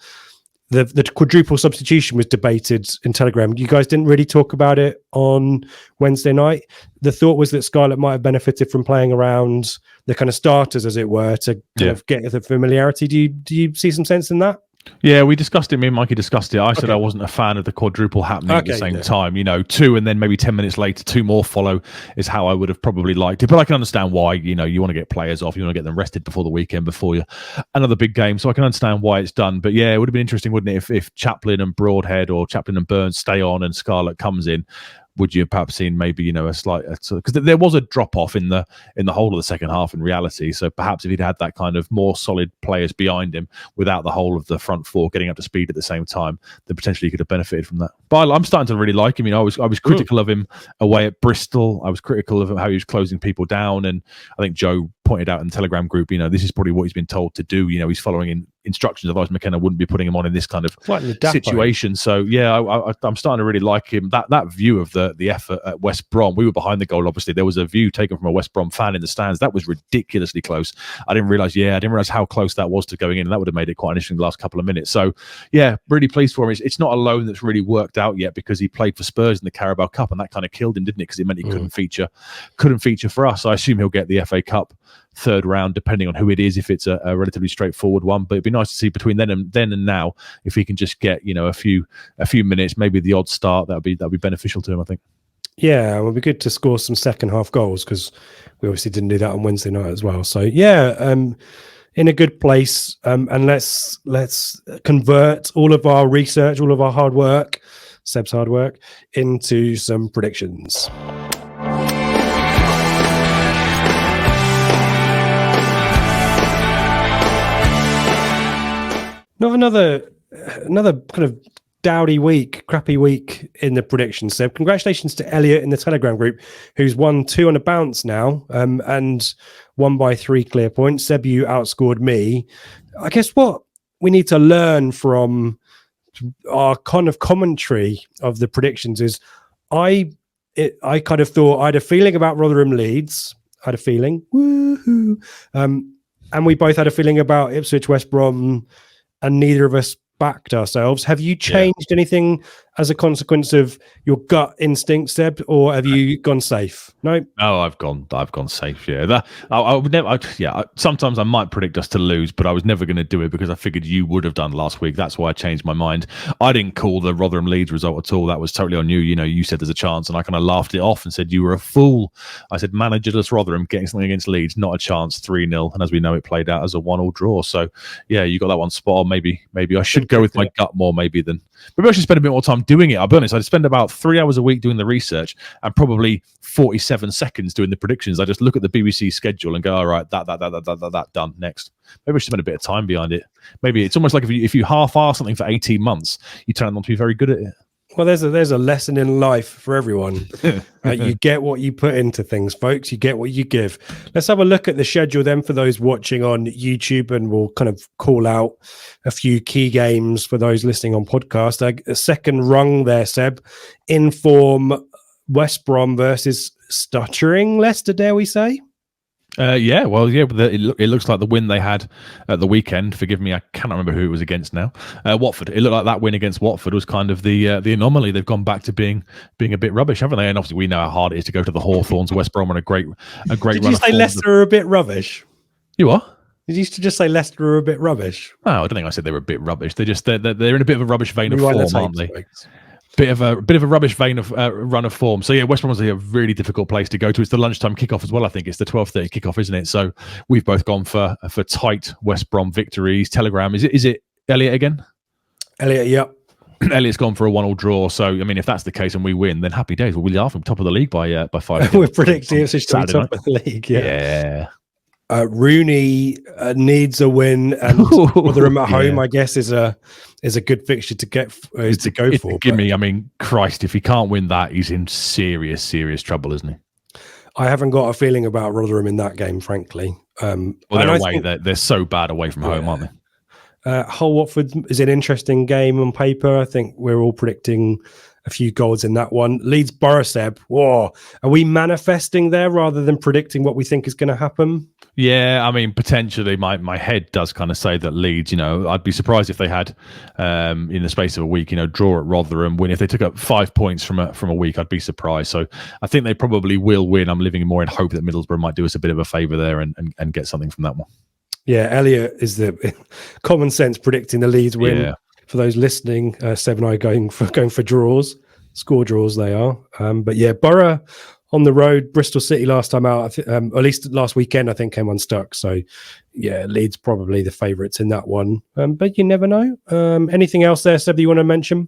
The quadruple substitution was debated in Telegram. You guys didn't really talk about it on Wednesday night. The thought was that Scarlett might have benefited from playing around the kind of starters, as it were, to kind of get the familiarity. Do you see some sense in that? Yeah, we discussed it. Me and Mikey discussed it. I said I wasn't a fan of the quadruple happening at the same time. 2 and then maybe 10 minutes later, 2 more follow is how I would have probably liked it. But I can understand why. You want to get players off. You want to get them rested before the weekend, before another big game. So I can understand why it's done. But yeah, it would have been interesting, wouldn't it, if Chaplin and Broadhead or Chaplin and Burns stay on and Scarlett comes in. Would you have perhaps seen maybe a slight, because there was a drop off in the whole of the second half in reality. So perhaps if he'd had that kind of more solid players behind him without the whole of the front four getting up to speed at the same time, then potentially he could have benefited from that. But I'm starting to really like him. I was critical of him away at Bristol. I was critical of him, how he was closing people down, and I think Joe pointed out in the Telegram group, this is probably what he's been told to do. He's following in instructions. Otherwise, McKenna wouldn't be putting him on in this kind of situation. So yeah, I'm starting to really like him. That view of the effort at West Brom, we were behind the goal. Obviously, there was a view taken from a West Brom fan in the stands. That was ridiculously close. I didn't realize how close that was to going in. And that would have made it quite interesting the last couple of minutes. So yeah, really pleased for him. It's not a loan that's really worked out yet, because he played for Spurs in the Carabao Cup, and that kind of killed him, didn't it? Because it meant he couldn't feature for us. So I assume he'll get the FA Cup third round, depending on who it is, if it's a relatively straightforward one. But it'd be nice to see between then and now, if he can just get a few minutes, maybe the odd start, that'd be beneficial to him, I think. Yeah, it would be good to score some second half goals, because we obviously didn't do that on Wednesday night as well. So yeah, in a good place, and let's convert all of our research, all of our hard work, Seb's hard work, into some predictions. Not another kind of crappy week in the predictions, Seb. Congratulations to Elliot in the Telegram group, who's won 2 on a bounce now, and won by 3 clear points. Seb, you outscored me. I guess what we need to learn from our kind of commentary of the predictions is I kind of thought I had a feeling about Rotherham Leeds. I had a feeling. Woohoo. And we both had a feeling about Ipswich West Brom, and neither of us backed ourselves. Have you changed anything as a consequence of your gut instinct, Seb, or have you gone safe? No, I've gone safe. Yeah, I would never. Sometimes I might predict us to lose, but I was never going to do it because I figured you would have done last week. That's why I changed my mind. I didn't call the Rotherham Leeds result at all. That was totally on you. You said there's a chance, and I kind of laughed it off and said you were a fool. I said managerless Rotherham getting something against Leeds, not a chance, 3-0, and as we know, it played out as a 1-1 draw. So yeah, you got that one spot on. Maybe I should go with my gut more. Maybe I should spend a bit more time doing it. I'll be honest, I'd spend about 3 hours a week doing the research and probably 47 seconds doing the predictions. I just look at the BBC schedule and go, all right, that done, next. Maybe I should spend a bit of time behind it. Maybe it's almost like if you half-arse something for 18 months, you turn on to be very good at it. Well, there's a lesson in life for everyone. You get what you put into things, folks. You get what you give. Let's have a look at the schedule then for those watching on YouTube, and we'll kind of call out a few key games for those listening on podcast. A second rung there, Seb. In form, West Brom versus stuttering Leicester, dare we say? It looks like the win they had at the weekend. Forgive me, I cannot remember who it was against now. Watford. It looked like that win against Watford was kind of the anomaly. They've gone back to being a bit rubbish, haven't they? And obviously, we know how hard it is to go to the Hawthorns. West Brom on a great Did run. Did you say Leicester are a bit rubbish? You are? Did you just say Leicester are a bit rubbish? Oh, I don't think I said they were a bit rubbish. They're in a bit of a rubbish vein of form, aren't they? Bit of a rubbish vein of run of form. So yeah, West Brom was a really difficult place to go to. It's the lunchtime kickoff as well. I think it's the 12:30 kickoff, isn't it? So we've both gone for tight West Brom victories. Telegram, is it Elliot again? Elliot, yep. Elliot's gone for a 1-1 draw. So I mean, if that's the case and we win, then happy days. We'll be laughing top of the league by 5. We're predicting Ipswich to be top of the league. Yeah. Rooney needs a win, and Rotherham at home, I guess, is a good fixture to go for. I mean, Christ, if he can't win that, he's in serious trouble, isn't he? I haven't got a feeling about Rotherham in that game, frankly. They're away. They're so bad away from home, aren't they? Hull Watford is an interesting game on paper. I think we're all predicting a few goals in that one. Leeds Borough, Seb. Whoa. Are we manifesting there rather than predicting what we think is going to happen? Yeah, I mean, potentially my head does kind of say that Leeds, I'd be surprised if they had, in the space of a week, draw at Rotherham, win. If they took up 5 points from a week, I'd be surprised. So I think they probably will win. I'm living more in hope that Middlesbrough might do us a bit of a favour there and get something from that one. Yeah, Elliot is the common sense predicting the Leeds win. Yeah. For those listening, Seb and I going for draws, score draws they are. But yeah, Borough on the road, Bristol City last time out, at least last weekend, I think came unstuck. So yeah, Leeds probably the favourites in that one. But you never know. Anything else there, Seb, that you want to mention?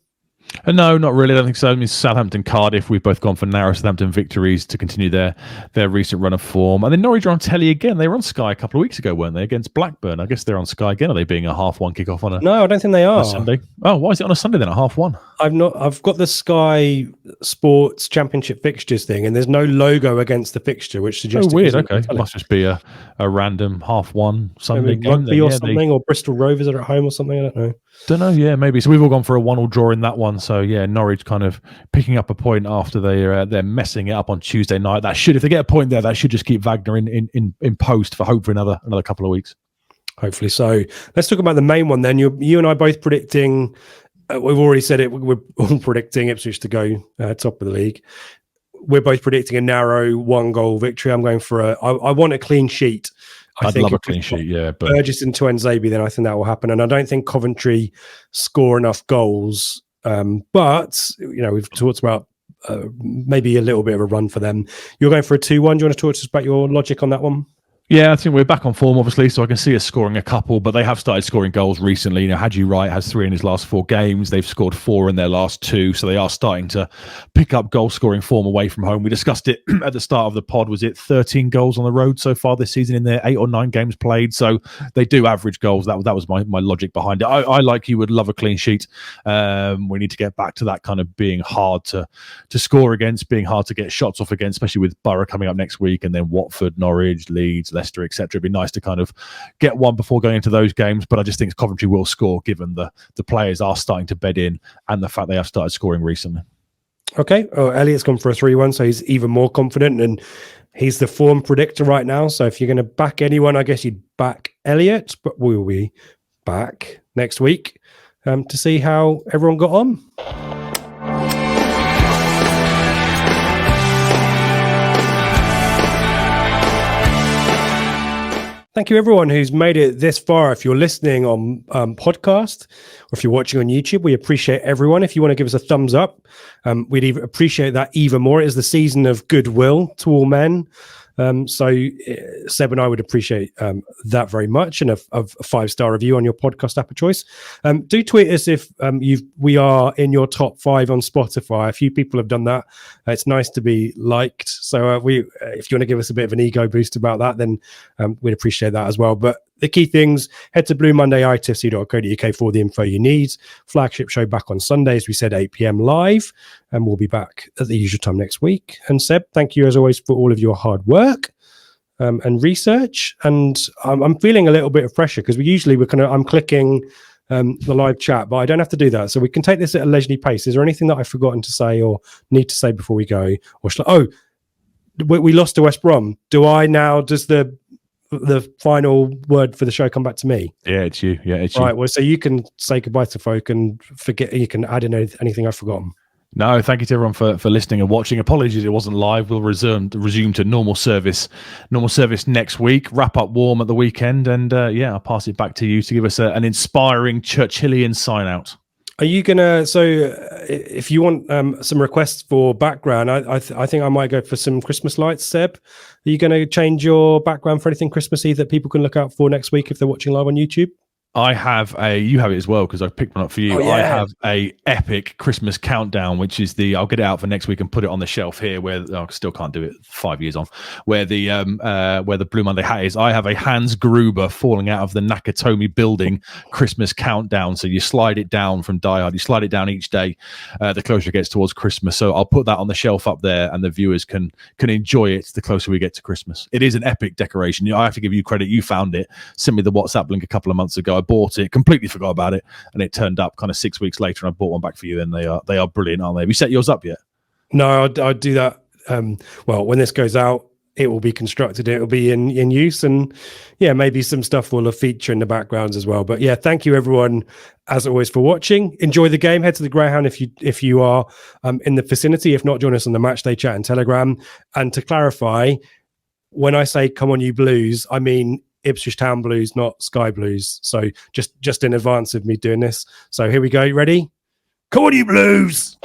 No, not really. I don't think so. I mean, Southampton, Cardiff, we've both gone for narrow Southampton victories to continue their recent run of form. And then Norwich are on telly again. They were on Sky a couple of weeks ago, weren't they, against Blackburn? I guess they're on Sky again. Are they being a 1:30 kickoff on a... No, I don't think they are. Sunday. Oh, why is it on a Sunday then at 1:30? I've got the Sky Sports Championship fixtures thing, and there's no logo against the fixture, which suggests... Oh, weird. Okay. It must just be a random 1:30 Sunday game. Rugby or something, or Bristol Rovers are at home or something. I don't know. Yeah, maybe. So we've all gone for a 1-1 draw in that one. So yeah, Norwich kind of picking up a point after they're messing it up on Tuesday night. That should, if they get a point there, that should just keep Wagner in post for hope for another couple of weeks. Hopefully so. Let's talk about the main one then. You and I both predicting. We've already said it. We're all predicting Ipswich to go top of the league. We're both predicting a narrow 1-goal victory. I'm going for I want a clean sheet. I'd love a clean sheet, yeah. But Burgess and Tuanzebe, then I think that will happen. And I don't think Coventry score enough goals. But, we've talked about maybe a little bit of a run for them. You're going for a 2-1. Do you want to talk to us about your logic on that one? Yeah, I think we're back on form, obviously, so I can see us scoring a couple, but they have started scoring goals recently. WRIGHT has 3 in his last 4 games. They've scored 4 in their last 2, so they are starting to pick up goal-scoring form away from home. We discussed it at the start of the pod. Was it 13 goals on the road so far this season in their 8 or 9 games played? So they do average goals. That was my logic behind it. I like you would love a clean sheet. We need to get back to that kind of being hard to score against, being hard to get shots off against, especially with Borough coming up next week, and then Watford, Norwich, Leeds, Leicester, etc. It'd be nice to kind of get one before going into those games, but I just think Coventry will score given the players are starting to bed in and the fact they have started scoring recently. Okay. Oh, Elliot's gone for a 3-1, so he's even more confident, and he's the form predictor right now. So if you're going to back anyone, I guess you'd back Elliot, but we'll be back next week to see how everyone got on. Thank you, everyone who's made it this far. If you're listening on podcast or if you're watching on YouTube, we appreciate everyone. If you want to give us a thumbs up, we'd appreciate that even more. It is the season of goodwill to all men. So Seb and I would appreciate that very much, and a 5-star review on your podcast app of choice. Do tweet us if we are in your top 5 on Spotify. A few people have done that. It's nice to be liked. So if you want to give us a bit of an ego boost about that, then we'd appreciate that as well. But the key things, head to Blue Monday, ITFC.co.uk for the info you need. Flagship Show back on Sunday, as we said, 8 p.m. live. And we'll be back at the usual time next week. And Seb, thank you as always for all of your hard work and research. And I'm feeling a little bit of pressure because I'm clicking the live chat, but I don't have to do that. So we can take this at a leisurely pace. Is there anything that I've forgotten to say or need to say before we go? Or we lost to West Brom. Does the final word for the show come back to me? Yeah, it's you. Right, well, so you can say goodbye to folk and forget. You can add in anything I've forgotten. No, thank you to everyone for listening and watching. Apologies it wasn't live. We'll resume to normal service next week. Wrap up warm at the weekend, and I'll pass it back to you to give us an inspiring Churchillian sign out. Are you gonna? So, if you want some requests for background, I think I might go for some Christmas lights. Seb, are you going to change your background for anything Christmassy that people can look out for next week if they're watching live on YouTube? I have you have it as well because I picked one up for you. Oh, yeah. I have a epic Christmas countdown, which is I'll get it out for next week and put it on the shelf here where I still can't do it 5 years on, where the Blue Monday hat is. I have a Hans Gruber falling out of the Nakatomi building Christmas countdown. So you slide it down from Die Hard, you slide it down each day, the closer it gets towards Christmas. So I'll put that on the shelf up there and the viewers can enjoy it the closer we get to Christmas. It is an epic decoration. I have to give you credit. You found it. Sent me the WhatsApp link a couple of months ago. bought it, completely forgot about it, and it turned up kind of 6 weeks later, and I bought one back for you. And they are brilliant, aren't they? Have you set yours up yet? No, I'll do that. Well, when this goes out, it will be constructed. It will be in use, and yeah, maybe some stuff will feature in the backgrounds as well. But yeah, thank you everyone as always for watching. Enjoy the game. Head to the Greyhound if you are in the vicinity. If not, join us on the Matchday chat and Telegram. And to clarify, when I say "Come on, you Blues," I mean Ipswich Town Blues, not Sky Blues. So just in advance of me doing this. So here we go. Ready? Come on, you Blues!